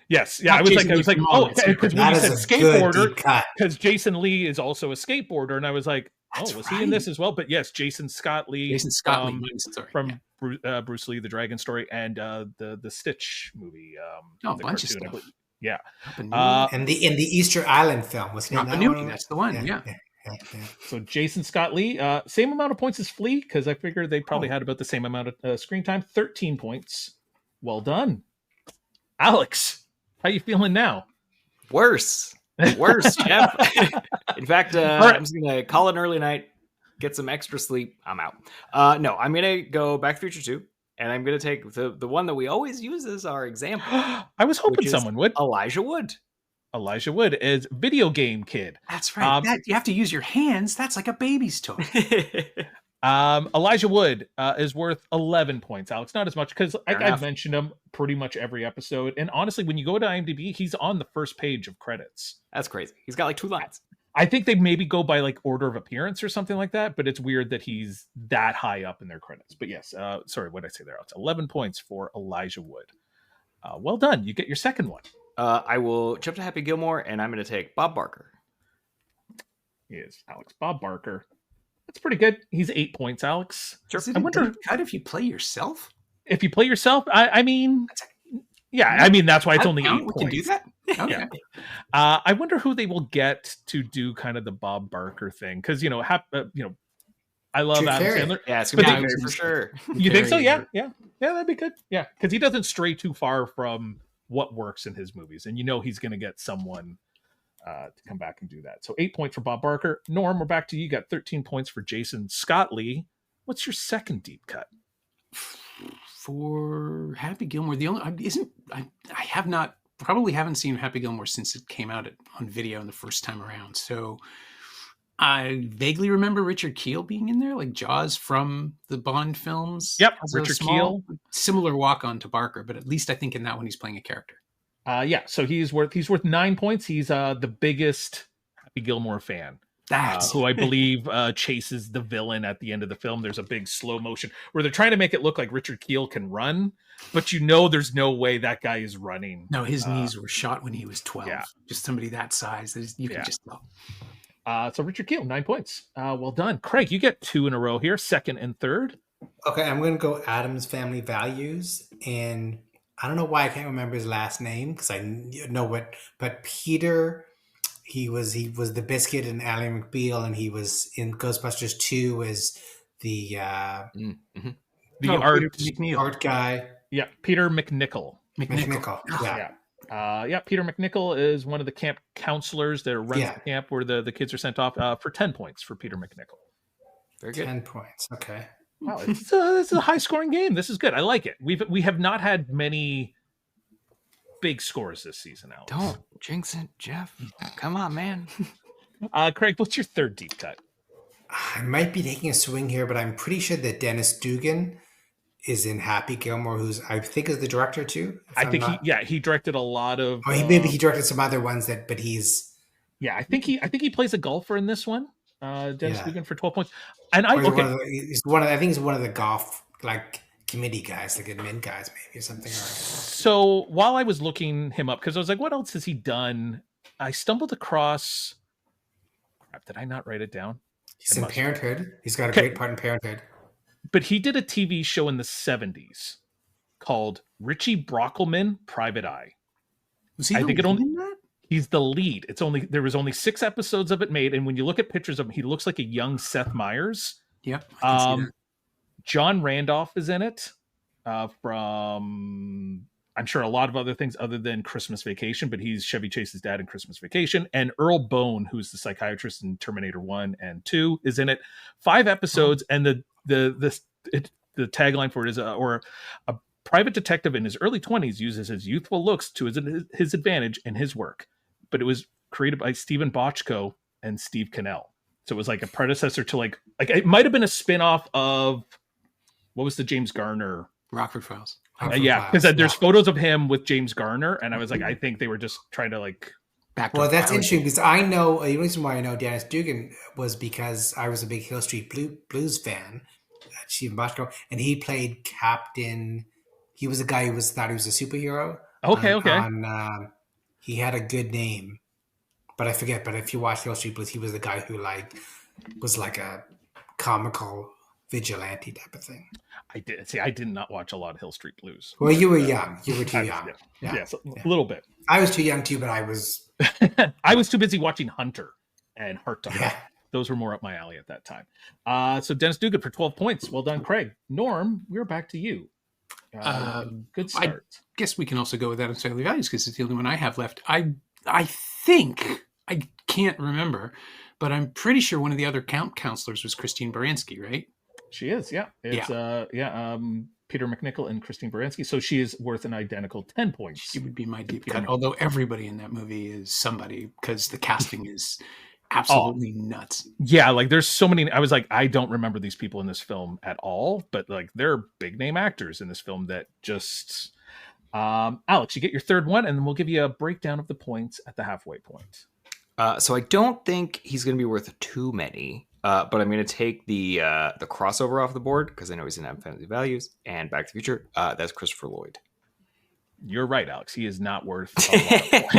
Yes. Yeah, I was like, because when you said skateboarder, because Jason Lee is also a skateboarder, and I was like, was he in this as well? But yes, Jason Scott Lee. From Bruce Lee, the Dragon story, and the Stitch movie. A bunch of stuff. Yeah. And the Easter Island film was in that one? That's the one. Yeah. So Jason Scott Lee, same amount of points as Flea, because I figured they probably had about the same amount of screen time. 13 points. Well done, Alex. How you feeling now? Worse, Jeff. In fact, I'm just gonna call it an early night, get some extra sleep. I'm out. No, I'm gonna go Back to the Future 2. And I'm going to take the one that we always use as our example. I was hoping someone would. Elijah Wood. Elijah Wood is Video Game Kid. That's right. You have to use your hands. That's like a baby's toy. Elijah Wood is worth 11 points, Alex. Not as much because Fair I've enough. mentioned him pretty much every episode. And honestly, when you go to IMDb, he's on the first page of credits. That's crazy. He's got like 2 lines. I think they maybe go by like order of appearance or something like that, but it's weird that he's that high up in their credits. But yes, sorry, what did I say there? Alex? 11 points for Elijah Wood. Well done. You get your second one. I will jump to Happy Gilmore, and I'm going to take Bob Barker. Is Alex Bob Barker. That's pretty good. He's 8 points, Alex. Sure. Is it I a wonder deep cut if you play yourself? if you play yourself. I mean, yeah, I mean that's why it's only 8 We points. can do that. Okay. Yeah. I wonder who they will get to do kind of the Bob Barker thing because I love Drew Adam Carey. Sandler. Yeah, it's going to But be they- Barry for sure. You think so? Very Yeah, that'd be good. Yeah, because he doesn't stray too far from what works in his movies, and he's going to get someone to come back and do that. So 8 points for Bob Barker. Norm, we're back to you. You got 13 points for Jason Scott Lee. What's your second deep cut? For Happy Gilmore, the only I have not probably haven't seen Happy Gilmore since it came out on video the first time around. So I vaguely remember Richard Kiel being in there, like Jaws from the Bond films. Yep, As a Richard Kiel. Similar walk on to Barker, but at least I think in that one he's playing a character. So he's worth 9 points. He's the biggest Happy Gilmore fan. That's Who I believe chases the villain at the end of the film. There's a big slow motion where they're trying to make it look like Richard Kiel can run, but there's no way that guy is running. no, his knees were shot when he was 12. yeah. Just somebody that size, you can Yeah. just tell. So Richard Kiel, 9 points. Well done. Craig, you get 2 in a row here, second and third. Okay, I'm going to go Adam's Family Values, and I don't know why I can't remember his last name because I know what, but Peter. He was the biscuit in Ally McBeal, and he was in Ghostbusters 2 as the Mm-hmm. The Oh, art, Peter McNeil. art guy. yeah, Peter McNichol. McNichol. Yeah. Peter McNichol is one of the camp counselors that runs Yeah. the camp where the kids are sent off for 10 points for Peter McNichol. Very good. 10 points. Okay. Wow, this is a high scoring game. This is good. I like it. We have not had many big scores this season, Alex. Don't jinx it, Jeff. Come on, man. Craig, what's your third deep cut? I might be taking a swing here, but I'm pretty sure that Dennis Dugan is in Happy Gilmore, who's I think is the director too. if I I'm think not- he directed a lot of. Oh, maybe he directed some other ones but he's. Yeah, I think he plays a golfer in this one. Dennis Yeah. Dugan for 12 points. And I Or okay. I think he's one of the golf committee guys, like admin guys, maybe or something. So while I was looking him up, because I was like, what else has he done? I stumbled across. Crap, did I not write it down? He's in Parenthood. He's got a Okay. great part in Parenthood. But he did a TV show in the 70s called Richie Brockelman Private Eye. Was he I the think it lead only- in that? He's the lead. There was only 6 episodes of it made, and when you look at pictures of him, he looks like a young Seth Meyers. Yep. I can see that. John Randolph is in it from, I'm sure, a lot of other things other than Christmas Vacation, but he's Chevy Chase's dad in Christmas Vacation. And Earl Bone, who's the psychiatrist in Terminator 1 and 2, is in it. 5 episodes, and the tagline for it is a private detective in his early 20s uses his youthful looks to his advantage in his work. But it was created by Stephen Bochco and Steve Cannell. So it was like a predecessor to like it might have been a spin-off of what was the James Garner? Rockford Files. Yeah, because there's photos of him with James Garner, and I was like, I think they were just trying to like. Well, that's interesting because I know the reason why I know Dennis Dugan was because I was a big Hill Street Blues fan, Stephen Bochco, and he played Captain. He was a guy who thought he was a superhero. Okay. He had a good name, but I forget. But if you watch Hill Street Blues, he was the guy who was like a comical vigilante type of thing. I did not watch a lot of Hill Street Blues. Well, you were young. You were too young. Yes, a little bit. I was too young too, but I was. I was too busy watching Hunter and Heart to Heart. Yeah. Those were more up my alley at that time. So Dennis Dugan for 12 points. Well done, Craig. Norm, we're back to you. Good start. Guess we can also go with Adam's Family Values because it's the only one I have left. I think I can't remember, but I'm pretty sure one of the other counselors was Christine Baranski, right? She is, yeah. It's Peter McNichol and Christine Baranski. So she is worth an identical 10 points. She would be my deep Peter cut. Although everybody in that movie is somebody because the casting is absolutely nuts. Yeah, like there's so many. I was like, I don't remember these people in this film at all, but like they're big name actors in this film that just. Alex, you get your third one, and then we'll give you a breakdown of the points at the halfway point. So I don't think he's going to be worth too many, but I'm going to take the crossover off the board because I know he's in Adam Family Values and Back to the Future. That's Christopher Lloyd. You're right, Alex. He is not worth a lot of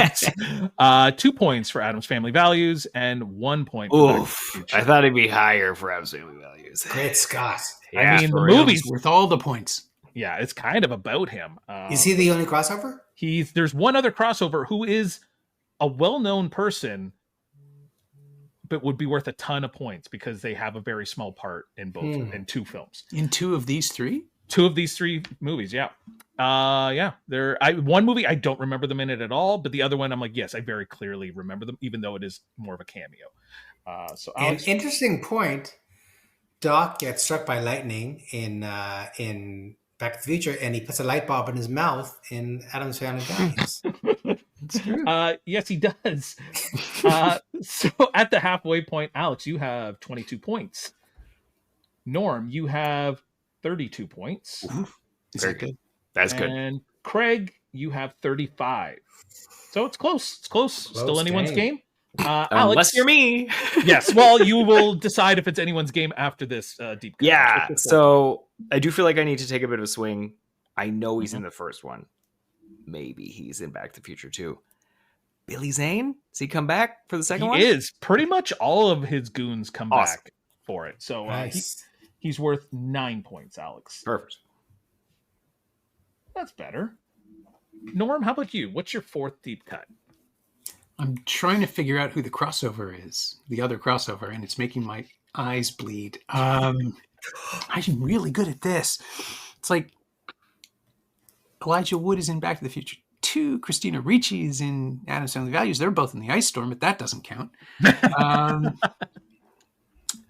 points. 2 points for Adam's Family Values and 1 point for Back to the Future. I thought it'd be higher for Adam's Family Values. Great Scott. I mean, the movie's worth all the points. Yeah, it's kind of about him. Is he the only crossover? There's one other crossover who is a well-known person, but would be worth a ton of points because they have a very small part in both in 2 films. In 2 of these 3? 2 of these 3 movies, yeah. One movie I don't remember them in it at all, but the other one I'm like, yes, I very clearly remember them, even though it is more of a cameo. So Alex, an interesting point. Doc gets struck by lightning in Back to the Future, and he puts a light bulb in his mouth in Adam's Family Values. It's true. Yes, he does. So at the halfway point, Alex, you have 22 points. Norm, you have 32 points. Very good. That's good. And Craig, you have 35. So it's close. It's close. Still anyone's game. Alex, unless you're me. Yes. Well, you will decide if it's anyone's game after this deep cut. Yeah. So I do feel like I need to take a bit of a swing. I know he's in the first one. Maybe he's in Back to the Future too. Billy Zane? Does he come back for the second one? He is. Pretty much all of his goons come back for it. So Nice. he's worth 9 points, Alex. Perfect. That's better. Norm, how about you? What's your 4th deep cut? I'm trying to figure out who the crossover is, the other crossover, and it's making my eyes bleed. I'm really good at this. It's like Elijah Wood is in Back to the Future 2. Christina Ricci is in Adam's Family Values. They're both in the ice storm, but that doesn't count.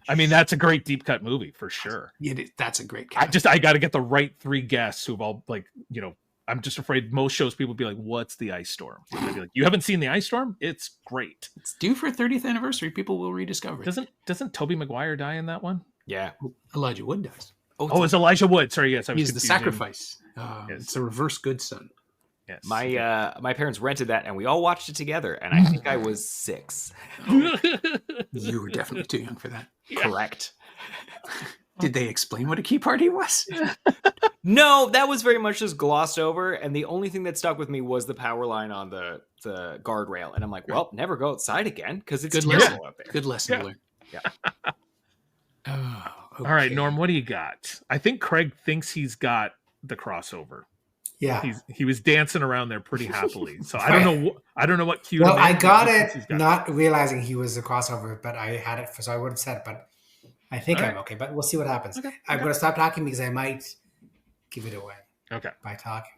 I mean, that's a great deep cut movie for sure. That's a great cut. I got to get the right 3 guests who've all I'm just afraid most shows people would be like, what's the ice storm? They'd be like, you haven't seen the ice storm? It's great. It's due for 30th anniversary. People will rediscover it. Doesn't Tobey Maguire die in that one? Yeah. Elijah Wood does. Oh, it's Elijah Wood. Sorry, yes. He's the sacrifice. Yes. It's a reverse good son. Yes. My parents rented that and we all watched it together. And I think I was 6. You were definitely too young for that. Yeah. Correct. Did they explain what a key party was? No, that was very much just glossed over. And the only thing that stuck with me was the power line on the guardrail. And I'm like, well, never go outside again because it's terrible out there. Good lesson to learn. Yeah. Oh, okay. All right, Norm, what do you got? I think Craig thinks he's got the crossover. Yeah. He was dancing around there pretty happily. So I don't know what cue. Well, I got it not realizing he was a crossover, but I had it, so I would have said it, but I think I'm okay, but we'll see what happens. Okay. I'm going to stop talking because I might give it away by talking.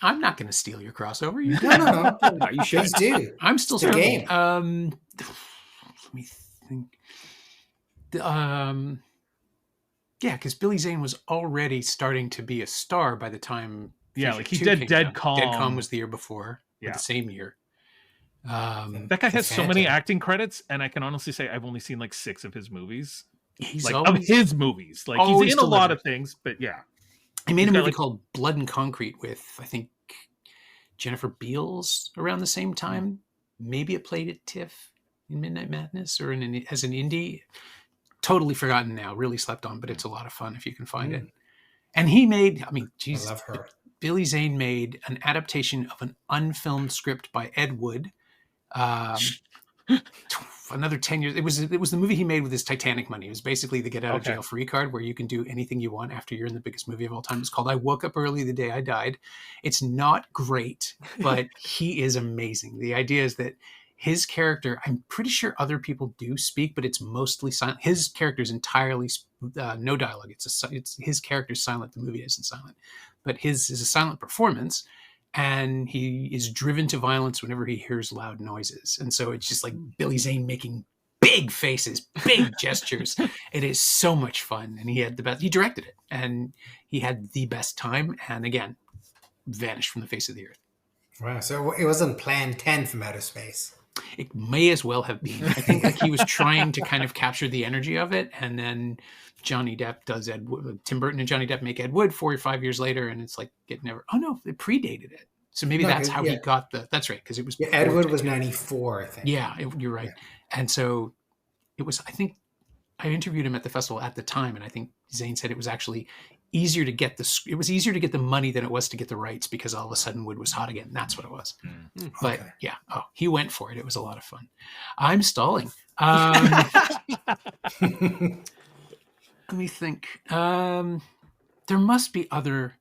I'm not going to steal your crossover. No. You should do. I'm still It's a game. Let me think. Yeah, because Billy Zane was already starting to be a star by the time. Yeah, like he did Dead Calm. Dead Calm was the year before. Yeah, the same year. That guy has so many acting credits, and I can honestly say I've only seen like 6 of his movies. He's like always, of his movies. Like he's in a lot of things, but yeah. He made a movie called Blood and Concrete with, I think, Jennifer Beals around the same time. Maybe it played at TIFF in Midnight Madness or as an indie. Totally forgotten now. Really slept on, but it's a lot of fun if you can find it. And he made, Jesus. I love her. Billy Zane made an adaptation of an unfilmed script by Ed Wood. Another 10 years. It was the movie he made with his Titanic money. It was basically the get out of jail free card where you can do anything you want after you're in the biggest movie of all time. It's called I Woke Up Early the Day I Died. It's not great, but he is amazing. The idea is that his character, I'm pretty sure other people do speak, but it's mostly silent. His character is entirely no dialogue. It's his character's silent. The movie isn't silent, but his is a silent performance. And he is driven to violence whenever he hears loud noises. And so it's just like Billy Zane making big faces, big gestures. It is so much fun. And he directed it and he had the best time. And again, vanished from the face of the earth. Wow. So it wasn't Plan 10 from outer space. It may as well have been. I think like he was trying to kind of capture the energy of it, and then Johnny Depp does Ed Wood. Tim Burton and Johnny Depp make Ed Wood 4 or 5 years later, and it's like it never. Oh no, it predated it. So maybe that's how he got the. That's right, because it was. Yeah, Ed Wood was 94, I think. Yeah, you're right. Yeah. And so it was. I think I interviewed him at the festival at the time, and I think Zane said it was actually easier to get it was easier to get the money than it was to get the rights, because all of a sudden Wood was hot again. That's what it was. But yeah, he went for it. It was a lot of fun. I'm stalling. Let me think. There must be other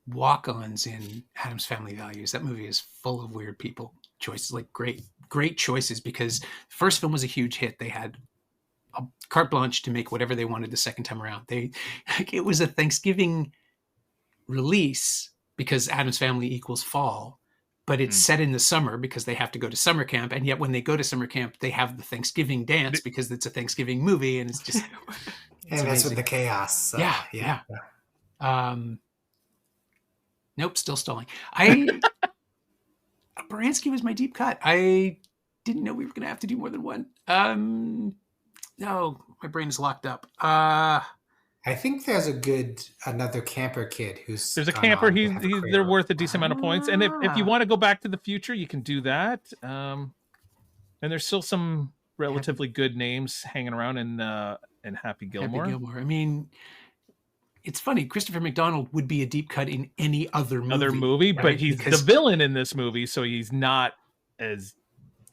walk-ons in Addams Family Values. That movie is full of weird people choices, like great choices, because the first film was a huge hit. They had a carte blanche to make whatever they wanted the second time around. It was a Thanksgiving release because Addams Family equals fall, but it's set in the summer because they have to go to summer camp. And yet when they go to summer camp, they have the Thanksgiving dance because it's a Thanksgiving movie. And it's just, and that's with the chaos. Yeah. Nope. Still stalling. Baranski was my deep cut. I didn't know we were going to have to do more than one. No, my brain is locked up. I think there's another camper kid who's. There's a camper. They're worth a decent amount of points. And if you want to go back to the future, you can do that. And there's still some relatively good names hanging around in Happy Gilmore. I mean, it's funny. Christopher McDonald would be a deep cut in any other movie, right? But he's the villain in this movie, so he's not as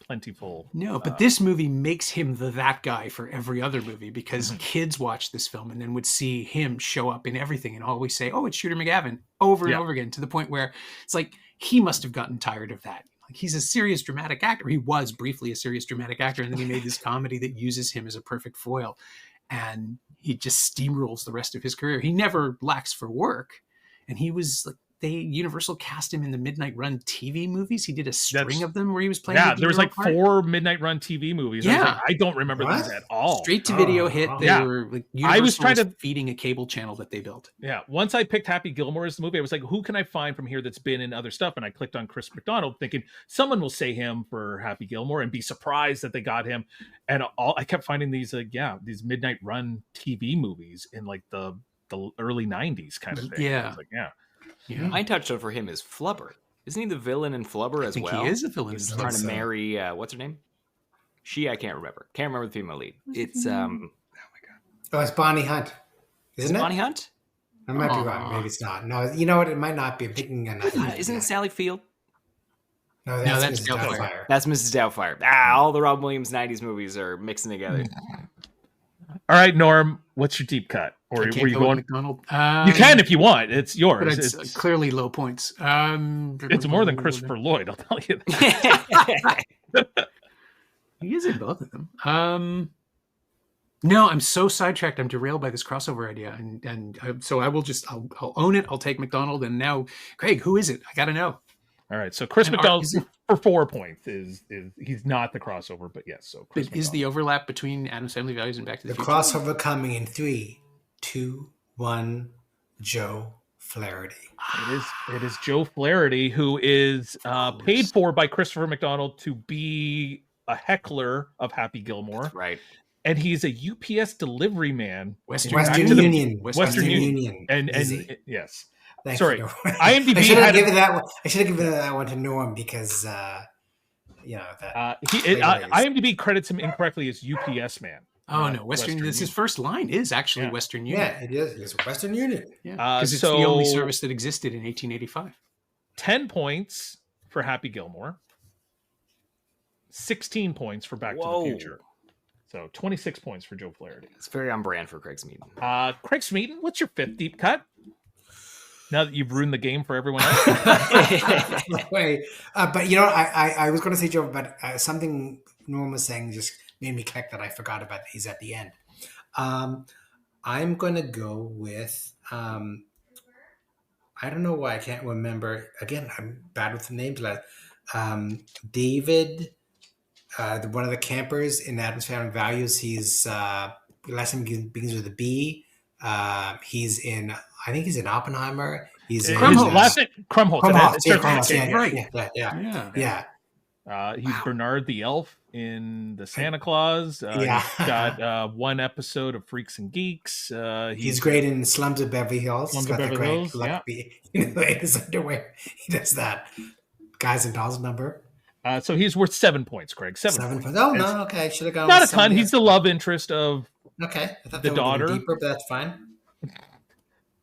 plentiful. No, but this movie makes him that guy for every other movie, because kids watch this film and then would see him show up in everything and always say, "Oh, it's Shooter McGavin," over and over again, to the point where it's like he must have gotten tired of that. Like, he's a serious dramatic actor. He was briefly a serious dramatic actor, and then he made this comedy that uses him as a perfect foil, and he just steamrolls the rest of his career. He never lacks for work, and he was like. Universal cast him in the Midnight Run TV movies. He did a string of them where he was playing. Yeah, there was like 4 Midnight Run TV movies. Yeah, I don't remember these at all. Straight to video hit. They were like Universal was trying to feeding a cable channel that they built. Yeah, once I picked Happy Gilmore as the movie, I was like, who can I find from here that's been in other stuff? And I clicked on Chris McDonald, thinking someone will say him for Happy Gilmore and be surprised that they got him. And I kept finding these these Midnight Run TV movies in like the early 90s kind of thing. Yeah, I was like, yeah. My touchdown for him is Flubber. Isn't he the villain in Flubber as well? He is a villain. He's trying to marry what's her name? I can't remember. Can't remember the female lead. It's oh my god. Oh, it's Bonnie Hunt. Isn't it? Bonnie Hunt? I might be wrong. Maybe it's not. No, you know what? It might not be. I'm thinking isn't it Sally Field? No, that's Mrs. Doubtfire. That's Mrs. Doubtfire. All the Robin Williams 90s movies are mixing together. All right, Norm, what's your deep cut? Or were you going McDonald? You can if you want. It's yours. But it's clearly low points. It's more than Christopher Lloyd, I'll tell you that. He is in both of them. No, I'm so sidetracked. I'm derailed by this crossover idea, and so I'll own it. I'll take McDonald, and now Craig, who is it? I got to know. All right, so Chris McDonald for 4 points is he's not the crossover, but yes. So Chris is the overlap between Addams Family Values and Back to the Future? The crossover coming in 3, 2, 1. Joe Flaherty. It is Joe Flaherty, who is paid for by Christopher McDonald to be a heckler of Happy Gilmore. That's right. And he's a UPS delivery man. Western Union. And yes. Thank Sorry, you, IMDb. I should have given that one. I should have given that one to Norm because that. IMDb credits him incorrectly as UPS man. Oh no, Western Union. His first line is actually Western Union. Yeah, it is. It's Western Union. Yeah, because it's the only service that existed in 1885. 10 points for Happy Gilmore. 16 points for Back to the Future. So 26 points for Joe Flaherty. It's very on brand for Craig Smeaton. Craig Smeaton, what's your 5th deep cut? Now that you've ruined the game for everyone else. Wait, but I was going to say, Joe, but something Norm was saying just made me click that I forgot about. He's at the end. I'm going to go with. I don't know why I can't remember. Again, I'm bad with the names. David, one of the campers in Addams Family Values. He's last name begins with a B. He's in. I think he's in Oppenheimer. He's in Krumholtz. Krumholtz. Yeah. He's Bernard the Elf in the Santa Claus. Yeah. He's got one episode of Freaks and Geeks. He's great in Slums of Beverly Hills. Slums He's of got the Beverly great Hills, luck in his underwear. He does that. Guys and Dolls number. So he's worth 7 points, Craig. 7 points. Oh, no, okay. Should have gone Not with a ton. He's the love interest of okay. I thought the daughter. Deeper, but that's fine.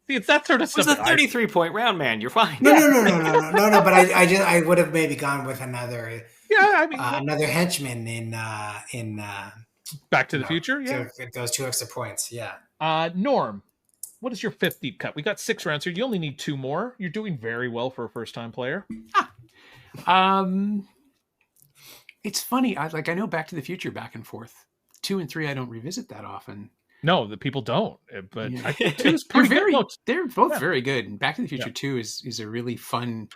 See, it's that sort of It was stuff. a 33-point round, man. You're fine. No. But I would have maybe gone with another. Yeah, I mean, another henchman in Back to the Future. Yeah, those 2 extra points. Yeah. Norm, what is your 5th deep cut? We got 6 rounds here. You only need 2 more. You're doing very well for a first-time player. It's funny. I know Back to the Future back and forth. 2 and 3 I don't revisit that often. No, the people don't. But Yeah. I think 2 is pretty good. They're both very good. And Back to the Future 2 is a really fun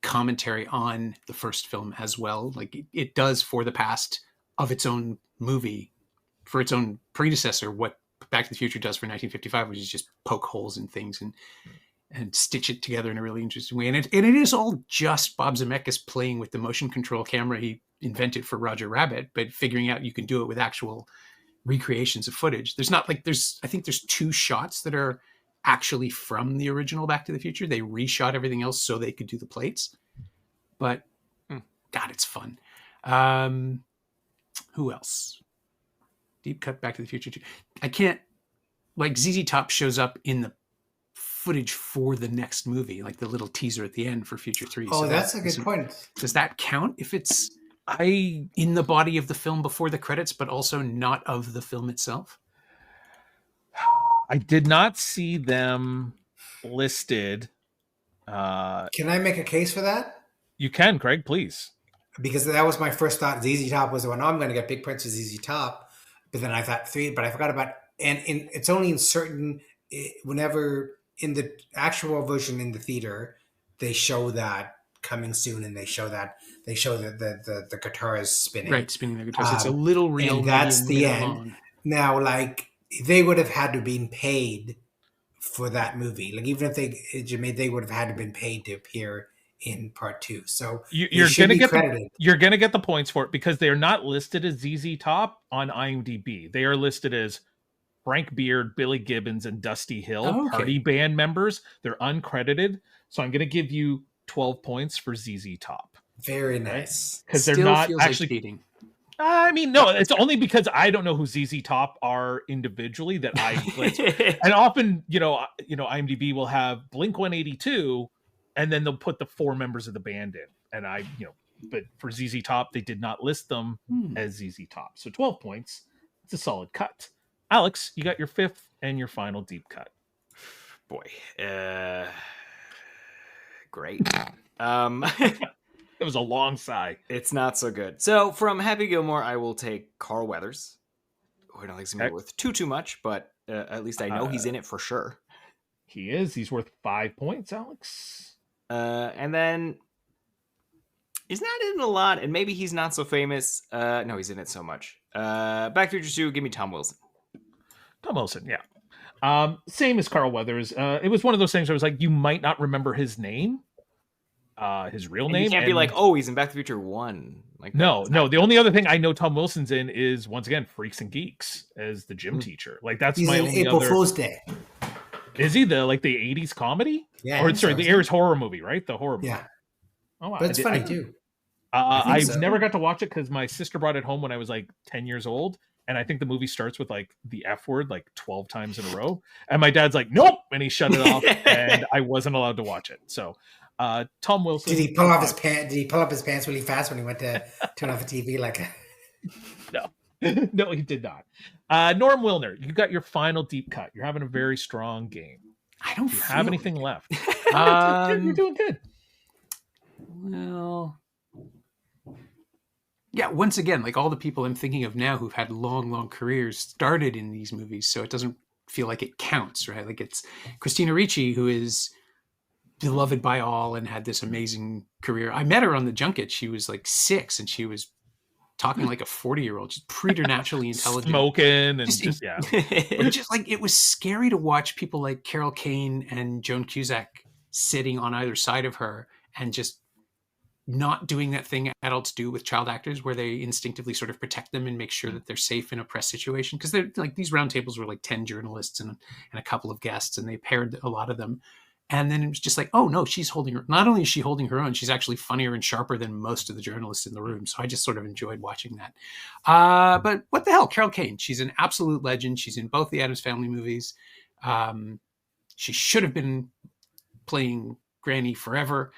commentary on the first film as well. Like it does for the past of its own movie, for its own predecessor, what Back to the Future does for 1955, which is just poke holes in things and stitch it together in a really interesting way. And it is all just Bob Zemeckis playing with the motion control camera he invented for Roger Rabbit, but figuring out you can do it with actual recreations of footage. There's not like I think there's 2 shots that are actually from the original Back to the Future. They reshot everything else so they could do the plates. But God, it's fun. Who else? Deep cut Back to the Future 2. I can't, like, ZZ Top shows up in the footage for the next movie, like the little teaser at the end for Future 3. Oh, so that's a good point. Does that count if it's in the body of the film before the credits, but also not of the film itself? I did not see them listed. Can I make a case for that? You can, Craig, please. Because that was my first thought. ZZ Top was the one. Oh, I'm going to get Big Prince of ZZ Top. But then I thought 3, but I forgot about, it's only in certain, whenever in the actual version in the theater, they show that coming soon, and they show that the guitar is spinning. Right, spinning the guitars. It's a little real. And that's the end. Long. Now, like, they would have had to been paid for that movie. Like, even if they would have had to been paid to appear in part 2. So you're gonna get the points for it because they are not listed as ZZ Top on IMDb. They are listed as Frank Beard, Billy Gibbons, and Dusty Hill, party band members. They're uncredited. So I'm gonna give you 12 points for ZZ Top. Very nice. Because they're not actually cheating. I mean, no, it's only because I don't know who ZZ Top are individually that I list. And often, IMDb will have Blink 182, and then they'll put the 4 members of the band in. And but for ZZ Top, they did not list them as ZZ Top. So 12 points. It's a solid cut. Alex, you got your 5th and your final deep cut. Boy, great. It was a long sigh. It's not so good. So from Happy Gilmore, I will take Carl Weathers. I don't think he's worth too much, but at least I know he's in it for sure. He is. He's worth 5 points, Alex. And then he's not in a lot, and maybe he's not so famous. No, he's in it so much. Back to the Future 2, give me Tom Wilson. Tom Wilson, yeah. Same as Carl Weathers. It was one of those things where I was like, you might not remember his name. His real name. You can't be like, oh, he's in Back to the Future 1. Like, no. The only other thing I know Tom Wilson's in is, once again, Freaks and Geeks as the gym teacher. Like, that's he's my in only April other... Fool's Day. Is he the 80s comedy? Yeah. Or sorry, the Ayers horror movie, right? The horror movie. Yeah. Oh, wow. But it's funny too. I've never got to watch it because my sister brought it home when I was like 10 years old. And I think the movie starts with like the F word like 12 times in a row. And my dad's like, nope. And he shut it off and I wasn't allowed to watch it. So Tom Wilson. Did he pull off his pants? Did he pull up his pants really fast when he went to turn off the TV? No, he did not. Norm Wilner, you got your final deep cut. You're having a very strong game. I don't have anything left. You're doing good. Well, yeah, once again, like all the people I'm thinking of now who've had long careers started in these movies, so it doesn't feel like it counts, right? Like it's Christina Ricci, who is beloved by all and had this amazing career. I met her on the junket. She was like 6 and she was talking like a 40-year-old, just preternaturally intelligent. Smoking and just like it was scary to watch people like Carol Kane and Joan Cusack sitting on either side of her and just not doing that thing adults do with child actors where they instinctively sort of protect them and make sure that they're safe in a press situation. Because they're like, these roundtables were like 10 journalists and a couple of guests, and they paired a lot of them. And then it was just like, oh no, she's holding her. Not only is she holding her own, she's actually funnier and sharper than most of the journalists in the room. So I just sort of enjoyed watching that. But what the hell, Carol Kane? She's an absolute legend. She's in both the Addams Family movies. She should have been playing Granny forever.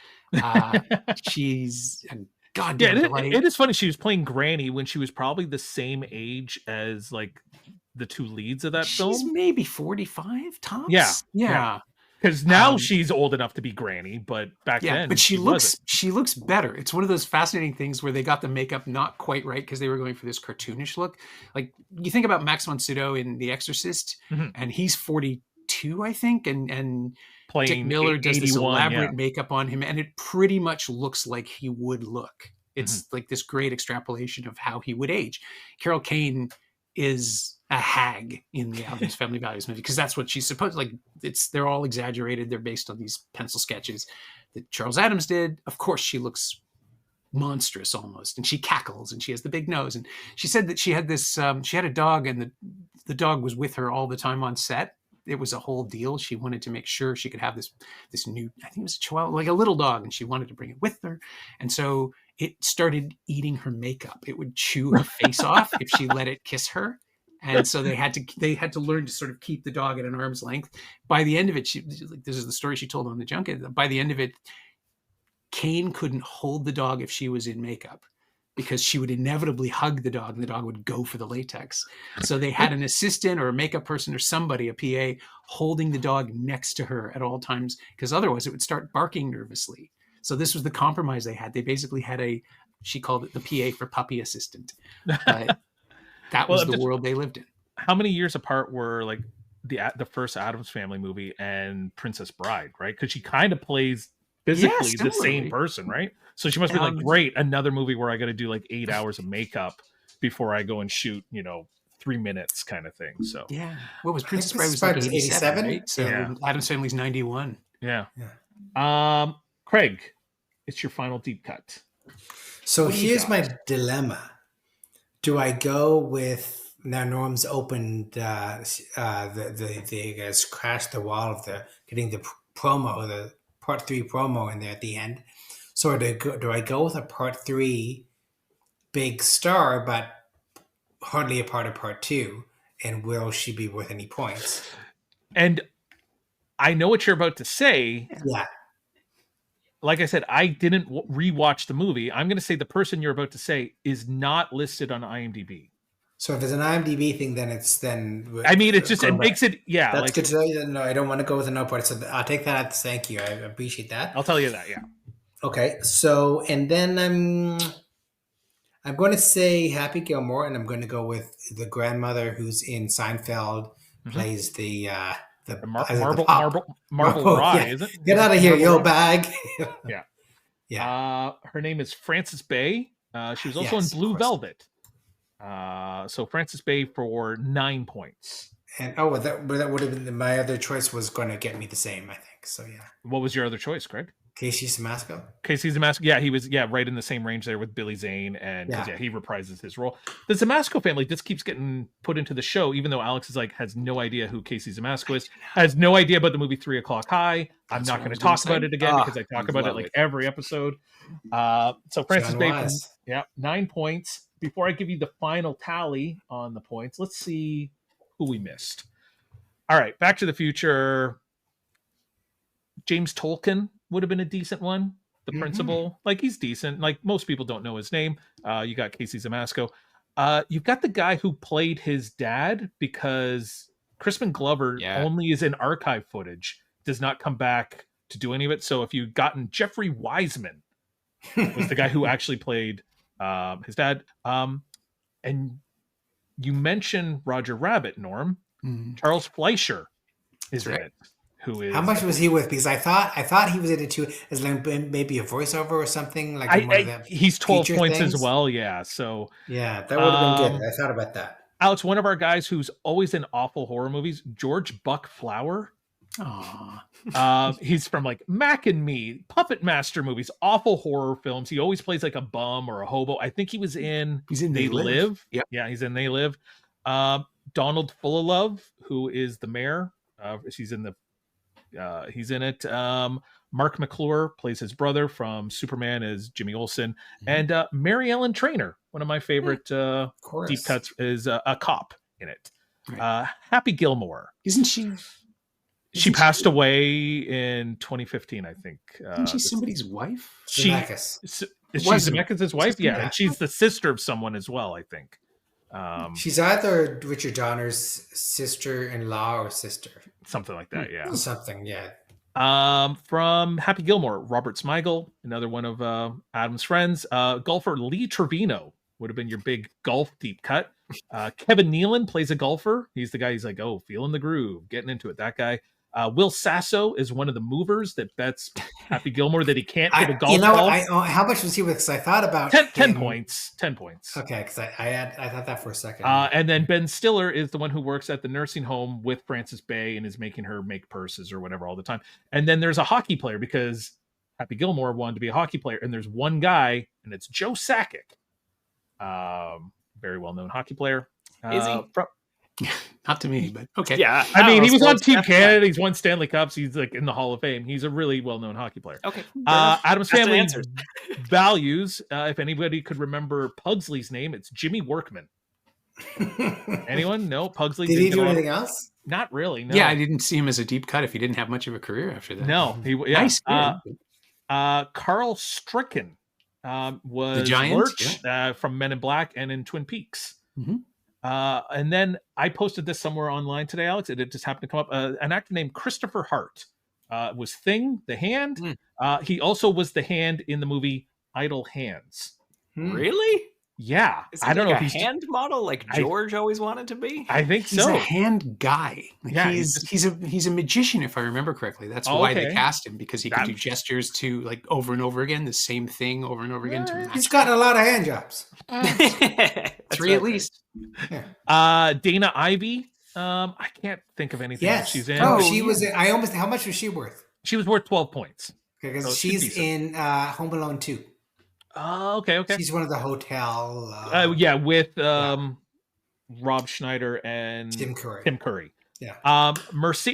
She's a goddamn delight. It is funny. She was playing Granny when she was probably the same age as like the two leads of that film. She's maybe 45 tops. Yeah. Because now she's old enough to be Granny, but back then, but she looks better. It's one of those fascinating things where they got the makeup not quite right because they were going for this cartoonish look. Like you think about Max von Sydow in The Exorcist, and he's 42, I think, and playing Dick Miller does this elaborate makeup on him, and it pretty much looks like he would look. It's like this great extrapolation of how he would age. Carol Kane is a hag in the Addams Family Values movie because that's what she's supposed like. They're all exaggerated. They're based on these pencil sketches that Charles Addams did. Of course, she looks monstrous almost, and she cackles, and she has the big nose. And she said that she had this. She had a dog, and the dog was with her all the time on set. It was a whole deal. She wanted to make sure she could have this new, I think it was a Chihuahua, like a little dog, and she wanted to bring it with her. And so it started eating her makeup. It would chew her face off if she let it kiss her. And so they had to learn to sort of keep the dog at an arm's length. By the end of it, this is the story she told on the junket. By the end of it, Kane couldn't hold the dog if she was in makeup because she would inevitably hug the dog and the dog would go for the latex. So they had an assistant or a makeup person or somebody, a PA, holding the dog next to her at all times because otherwise it would start barking nervously. So this was the compromise they had. They basically had she called it the PA for puppy assistant. That was the world they lived in. How many years apart were like the first Addams Family movie and Princess Bride, right? Because she kind of plays physically the same person, right? So she must be like, great, another movie where I got to do like 8 hours of makeup before I go and shoot, 3 minutes kind of thing. So yeah, what was Princess Bride was like 87, right? So Addams Family's 91. Yeah. Craig, it's your final deep cut. So here's my dilemma. Do I go with now? Norm's opened they crashed the wall of getting the promo, the part 3 promo in there at the end. So do I go with a part 3 big star, but hardly a part of part 2? And will she be worth any points? And I know what you're about to say. Yeah. Like I said, I didn't rewatch the movie. I'm going to say the person you're about to say is not listed on IMDb. So if it's an IMDb thing, I mean, it makes it, yeah. That's good to know. No, I don't want to go with a no part. So I'll take that. Thank you. I appreciate that. I'll tell you that. Yeah. Okay. So, and then I'm going to say Happy Gilmore, and I'm going to go with the grandmother who's in Seinfeld, plays the Marble Rye, is it? Get out of here, you old bag. Yeah. Yeah. Her name is Frances Bay. She was also in Blue Velvet. So Frances Bay for 9 points. And that would have been my other choice was going to get me the same, I think. So yeah. What was your other choice, Craig? Casey Simasco. Casey Simasco. Yeah, he was right in the same range there with Billy Zane, and he reprises his role. The Simasco family just keeps getting put into the show, even though Alex has no idea who Casey Simasco is, has no idea about the movie 3 O'Clock High. I'm not going to talk about it again because I talk about it like every episode. So Frances Bay, 9 points. Before I give you the final tally on the points, let's see who we missed. All right, Back to the Future. James Tolkien would have been a decent one. The principal, like he's decent. Like most people don't know his name. You got Casey Simasco. You've got the guy who played his dad because Crispin Glover only is in archive footage, does not come back to do any of it. So if you'd gotten Jeffrey Wiseman was the guy who actually played his dad. And you mentioned Roger Rabbit, Norm. Charles Fleischer is in it. Who is? How much was he with? Because I thought he was in it too, as like maybe a voiceover or something like. He's 12 points as well. Yeah, so that would have been good. I thought about that. Alex, one of our guys who's always in awful horror movies, George Buck Flower. Aw. He's from like Mac and Me, Puppet Master movies, awful horror films. He always plays like a bum or a hobo. I think he's in They Live. Yep. Yeah, he's in They Live. Donald Fullilove, who is the mayor. He's in it. Mark McClure plays his brother from Superman as Jimmy Olsen. And Mary Ellen Trainor, one of my favorite deep cuts, is a cop in it. Right. Happy Gilmore. Isn't she? She passed away in 2015, I think. Isn't she somebody's wife? Zemeckis. Is she Zemeckis' wife? Yeah, and she's the sister of someone as well, I think. She's either Richard Donner's sister-in-law or sister. Something like that, yeah. Something, yeah. From Happy Gilmore, Robert Smigel, another one of Adam's friends. Golfer Lee Trevino would have been your big golf deep cut. Kevin Nealon plays a golfer. He's the guy who's like, oh, feeling the groove, getting into it. That guy. Will Sasso is one of the movers that bets Happy Gilmore that he can't hit a golf ball. How much was he with? Because I thought about 10 points. 10 points. Okay, because I thought that for a second. And then Ben Stiller is the one who works at the nursing home with Frances Bay and is making her make purses or whatever all the time. And then there's a hockey player because Happy Gilmore wanted to be a hockey player. And there's one guy, and it's Joe Sakic. Very well-known hockey player. Is he? Not to me, but okay. Yeah, I mean, he was on Team Canada. He's won Stanley Cups. He's like in the Hall of Fame. He's a really well-known hockey player. Okay. Adam's family values. If anybody could remember Pugsley's name, it's Jimmy Workman. Anyone? No, Pugsley. Did he do anything else? Not really. No. Yeah, I didn't see him as a deep cut if he didn't have much of a career after that. No, Nice. Carl Stricken was the Giant from Men in Black and in Twin Peaks. Mm-hmm. And then I posted this somewhere online today, Alex. It just happened to come up. An actor named Christopher Hart was Thing, the Hand. He also was the Hand in the movie Idle Hands. Really? Yeah. I don't know if he's a hand model like George always wanted to be. I think he's so. A hand guy. Like yeah, he's a magician, if I remember correctly. That's why they cast him, because he could do gestures to like over and over again, the same thing over and over again. He's got a lot of hand jobs. 3 at least. Yeah. Dana Ivey. I can't think of anything that she's in. Oh, she was. How much was she worth? She was worth 12 points. Okay, because she's in Home Alone 2. Oh, okay. She's one of the hotel. With Rob Schneider and Tim Curry. Yeah.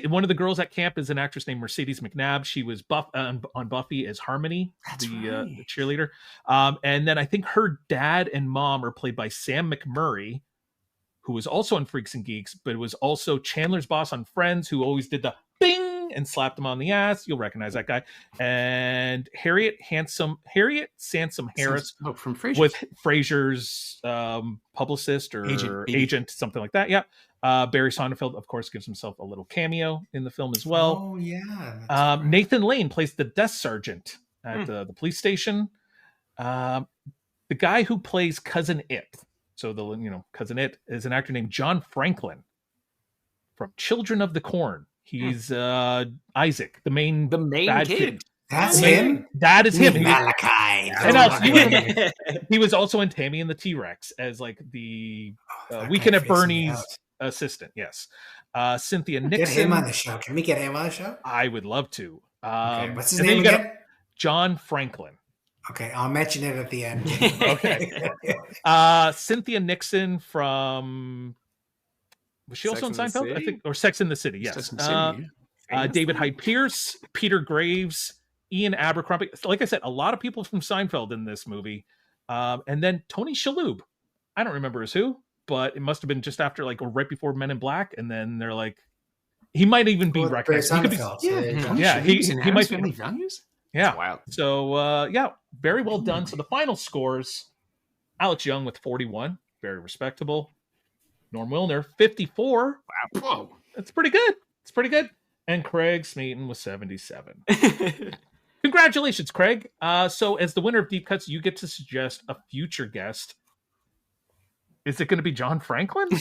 One of the girls at camp is an actress named Mercedes McNabb. She was on Buffy as Harmony, the cheerleader. And then I think her dad and mom are played by Sam McMurray, who was also on Freaks and Geeks, but was also Chandler's boss on Friends, who always did the bing and slapped him on the ass. You'll recognize that guy. And Harriet Sansom Harris from Frasier. with Frasier's publicist or agent, something like that. Yeah. Barry Sonnenfeld, of course, gives himself a little cameo in the film as well. Oh, yeah. Right. Nathan Lane plays the desk sergeant at the police station. The guy who plays Cousin It. So Cousin It is an actor named John Franklin from Children of the Corn. He's Isaac, the main bad kid. That's him? That is him. Malachi. He was also in Tammy and the T-Rex as like the Weekend at Bernie's assistant. Yes. Cynthia Nixon. Get him on the show. Can we get him on the show? I would love to. What's his name again? John Franklin. Okay, I'll mention it at the end. Okay. Cynthia Nixon from... Was she also in Seinfeld? I think, or Sex in the City? Yes. David Hyde Pierce, Peter Graves, Ian Abercrombie. Like I said, a lot of people from Seinfeld in this movie. And then Tony Shalhoub. I don't remember as who, but it must have been just after, like, or right before Men in Black. And then they're like, he might even be recognized. He might be. Values? Yeah. Wow. So, very well done. So the final scores: Alex Young with 41, very respectable. Norm Wilner, 54. Wow. Whoa. That's pretty good. It's pretty good. And Craig Smeaton was 77. Congratulations, Craig. So as the winner of Deep Cuts, you get to suggest a future guest. Is it going to be John Franklin? I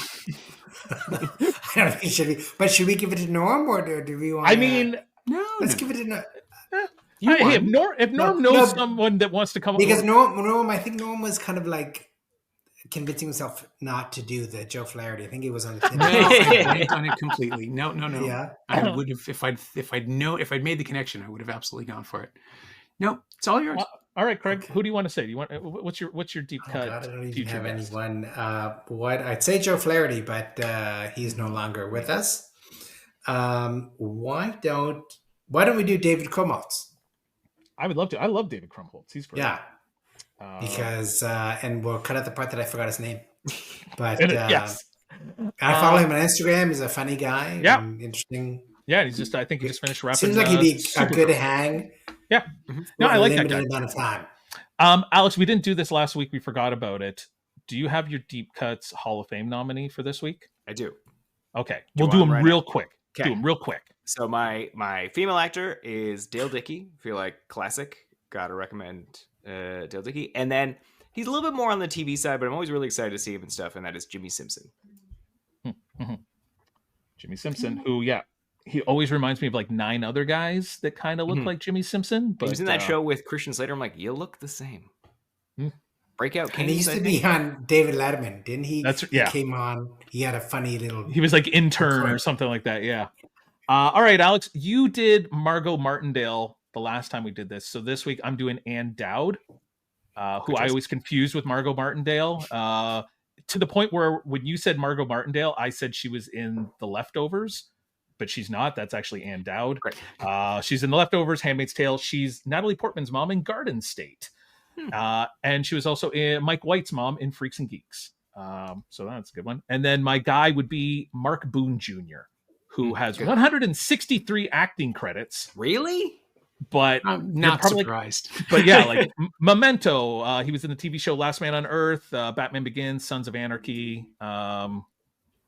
don't think it should be. But should we give it to Norm, or do we want no. Let's give it to Norm. If Norm knows someone that wants to come up. Because Norm, I think Norm was kind of like... convincing himself not to do the Joe Flaherty. I think he was on the tip. No, I blanked on it completely. No. Yeah. I would have if I'd made the connection, I would have absolutely gone for it. No, it's all yours. All right, Craig. Okay. Who do you want to say? Do you want what's your deep cut? God, I don't even future have guest? anyone. What I'd say Joe Flaherty, but he's no longer with us. Why don't we do David Krumholtz? I would love to. I love David Krumholtz. He's great. Yeah, because and we'll cut out the part that I forgot his name. But yes, I follow him on Instagram. He's a funny guy. Yeah. And interesting. yeah. And he's just. I think he just finished rapping. Seems like he'd be a Supergirl. good hang. Yeah. Mm-hmm. No, I like that guy. Limited amount of time. Alex, we didn't do this last week. We forgot about it. Do you have your Deep Cuts Hall of Fame nominee for this week? I do. Okay, Do we'll you do want them right real now? quick. Okay. Do them real quick. So my female actor is Dale Dickey. I feel like classic. Gotta recommend Dale Dickey. And then he's a little bit more on the TV side, but I'm always really excited to see him and stuff. And that is Jimmy Simpson. Mm-hmm. Jimmy Simpson, who, he always reminds me of like 9 other guys that kind of look like Jimmy Simpson. But He was in that show with Christian Slater. I'm like, you look the same. Breakout And he Kings, used I to be think. on David Letterman, didn't he? That's He came on. He had a funny little. He was like intern or something like that. Yeah. All right, Alex, you did Margot Martindale the last time we did this. So this week I'm doing Ann Dowd, who I always confused with Margot Martindale. To the point where when you said Margot Martindale, I said she was in The Leftovers, but she's not. That's actually Ann Dowd. Great. She's in The Leftovers, Handmaid's Tale. She's Natalie Portman's mom in Garden State. And she was also Mike White's mom in Freaks and Geeks. So that's a good one. And then my guy would be Mark Boone Jr., who has 163 acting credits. Really? But I'm not probably, surprised. But yeah, like Memento. He was in the TV show Last Man on Earth, Batman Begins, Sons of Anarchy,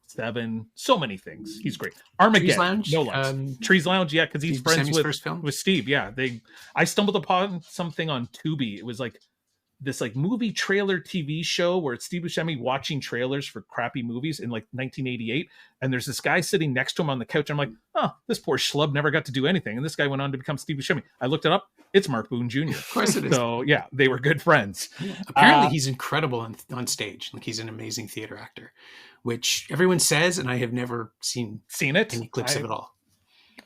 Seven, so many things. He's great. Armageddon, Trees Lounge? no less. Trees Lounge, yeah, because he's Steve friends Buscemi's first film? with Steve. Yeah, I stumbled upon something on Tubi. It was like this like movie trailer TV show where it's Steve Buscemi watching trailers for crappy movies in like 1988, and there's this guy sitting next to him on the couch. I'm like, oh, this poor schlub never got to do anything, and this guy went on to become Steve Buscemi. I looked it up. It's Mark Boone Jr. Of course it is. So yeah, they were good friends. Apparently he's incredible on stage. Like he's an amazing theater actor, which everyone says, and I have never seen it, any clips of it all.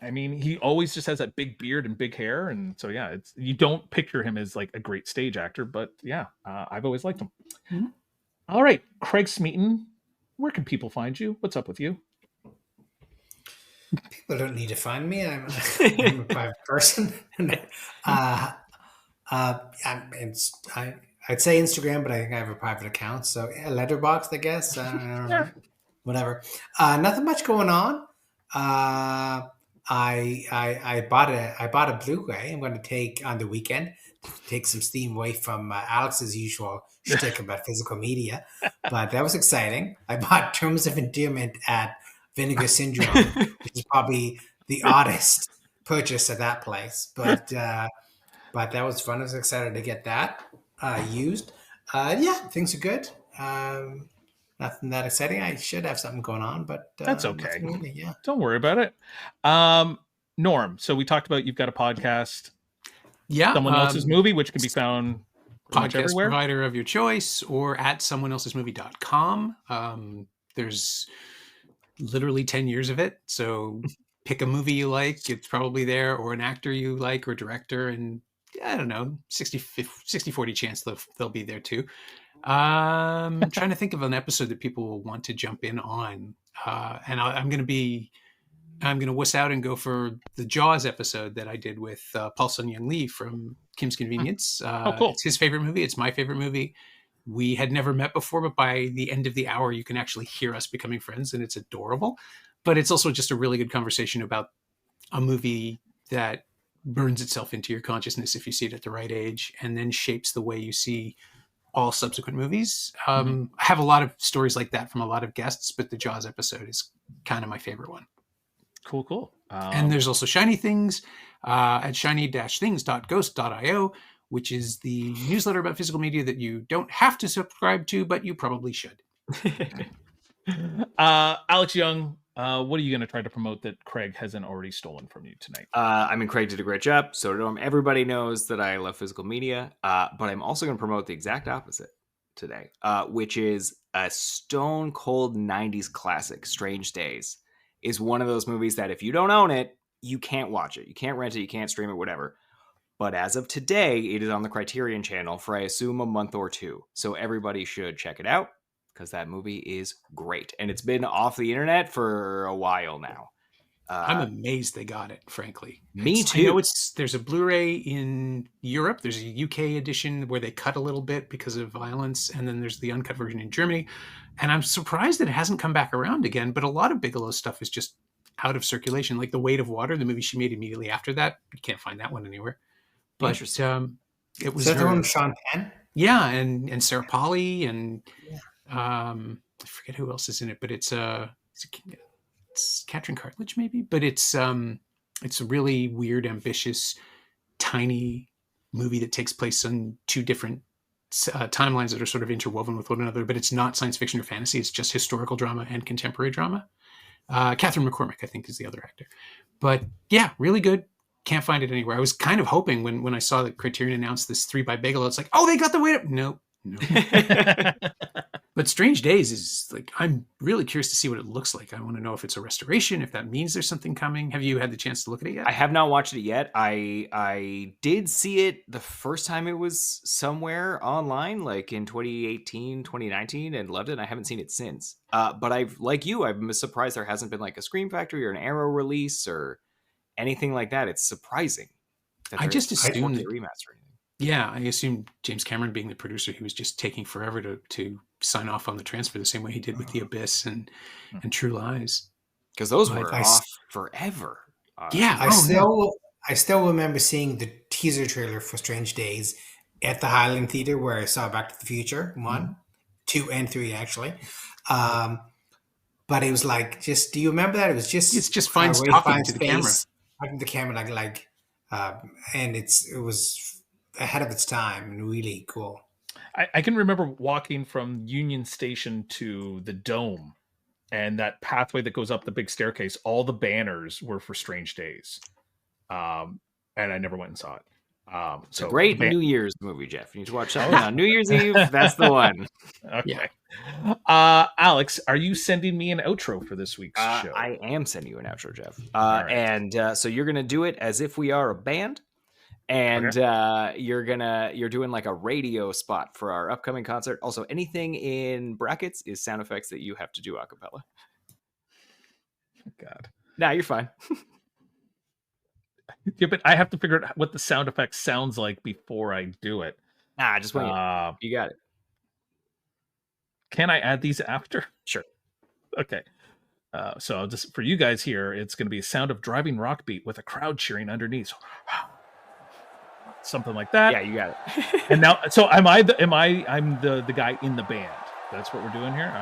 I mean, he always just has that big beard and big hair, and so yeah, you don't picture him as like a great stage actor, but yeah, I've always liked him. Mm-hmm. All right, Craig Smeaton, where can people find you? What's up with you? People don't need to find me. I'm a private person. I'd say Instagram, but I think I have a private account. So Letterboxd, I guess. I don't know. Whatever. Nothing much going on. I bought a Blu-ray. I'm going to take on the weekend to take some steam away from Alex's usual shtick about physical media, but that was exciting. I bought Terms of Endearment at Vinegar Syndrome, which is probably the oddest purchase at that place, but that was fun. I was excited to get that used. Yeah, things are good. Nothing that exciting. I should have something going on, but that's okay. Really, yeah. Don't worry about it. Norm, so we talked about you've got a podcast. Yeah. Someone Else's Movie, which can be found podcast provider of your choice or at someoneelsesmovie.com. There's literally 10 years of it. So pick a movie you like. It's probably there, or an actor you like or director. And I don't know, 60-40 chance they'll be there too. I'm trying to think of an episode that people will want to jump in on, and I'm going to wuss out and go for the Jaws episode that I did with Paul Sun Young Lee from Kim's Convenience. Cool. It's his favorite movie. It's my favorite movie. We had never met before, but by the end of the hour, you can actually hear us becoming friends, and it's adorable. But it's also just a really good conversation about a movie that burns itself into your consciousness if you see it at the right age, and then shapes the way you see all subsequent movies. I have a lot of stories like that from a lot of guests, but the Jaws episode is kind of my favorite one. Cool. And there's also Shiny Things at shiny-things.ghost.io, which is the newsletter about physical media that you don't have to subscribe to, but you probably should. Alex Young, what are you going to try to promote that Craig hasn't already stolen from you tonight? I mean, Craig did a great job. So did Norm. Everybody knows that I love physical media, but I'm also going to promote the exact opposite. today, which is a stone cold 90s classic. Strange Days is one of those movies that if you don't own it, you can't watch it. You can't rent it. You can't stream it, whatever. But as of today, it is on the Criterion channel for, I assume, a month or two. So everybody should check it out because that movie is great. And it's been off the internet for a while now. I'm amazed they got it, frankly. Me too. I know there's a Blu-ray in Europe. There's a UK edition where they cut a little bit because of violence. And then there's the uncut version in Germany. And I'm surprised that it hasn't come back around again. But a lot of Bigelow's stuff is just out of circulation. Like The Weight of Water, the movie she made immediately after that. You can't find that one anywhere. But it was the one with Sean Penn? Yeah, and Sarah Polley and I forget who else is in it, but it's Katrin Cartledge maybe, but it's a really weird, ambitious, tiny movie that takes place on two different timelines that are sort of interwoven with one another, but it's not science fiction or fantasy. It's just historical drama and contemporary drama. Catherine McCormick, I think, is the other actor. But yeah, really good. Can't find it anywhere. I was kind of hoping when I saw that Criterion announced this 3 by Bigelow, it's like, oh, they got the weight up. No. But Strange Days is like, I'm really curious to see what it looks like. I want to know if it's a restoration, if that means there's something coming. Have you had the chance to look at it yet? I have not watched it yet. I did see it the first time it was somewhere online, like in 2018, 2019, and loved it. And I haven't seen it since. But I'm surprised there hasn't been like a Scream Factory or an Arrow release or anything like that. It's surprising. I just assumed that remastering. Yeah, I assume James Cameron being the producer, he was just taking forever to sign off on the transfer the same way he did with The Abyss and True Lies. Because those were off forever. I still remember seeing the teaser trailer for Strange Days at the Highland Theatre where I saw Back to the Future 1, 2, and 3 actually. But it was like, do you remember that? It's just fine talking to the camera. Talking to the camera and it was ahead of its time and really cool. I can remember walking from Union Station to the Dome, and that pathway that goes up the big staircase, all the banners were for Strange Days. And I never went and saw it. It's a great New Year's movie, Jeff. You need to watch that on New Year's Eve. That's the one. Okay. Alex, are you sending me an outro for this week's show? I am sending you an outro, Jeff. Right. And so you're going to do it as if we are a band. And you're doing like a radio spot for our upcoming concert. Also, anything in brackets is sound effects that you have to do a cappella. God. Nah, you're fine. Yeah, but I have to figure out what the sound effect sounds like before I do it. Nah, just wing it. You got it. Can I add these after? Sure. Okay. So just for you guys here, it's going to be a sound of driving rock beat with a crowd cheering underneath. Something like that. Yeah, you got it. And now, so I'm the guy in the band. That's what we're doing here.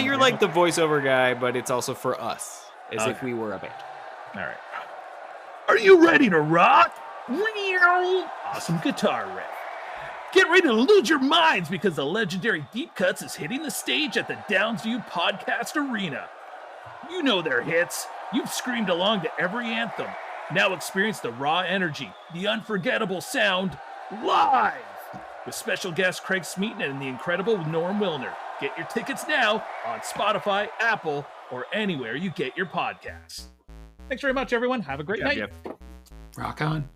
You're like the voiceover guy, but it's also for us, as if we were a band. All right. Are you ready to rock? Awesome guitar riff. Get ready to lose your minds because the legendary Deep Cuts is hitting the stage at the Downsview Podcast Arena. You know their hits. You've screamed along to every anthem. Now experience the raw energy, the unforgettable sound, live! With special guest Craig Smeaton and the incredible Norm Wilner. Get your tickets now on Spotify, Apple, or anywhere you get your podcasts. Thanks very much, everyone. Have a great night. Rock on.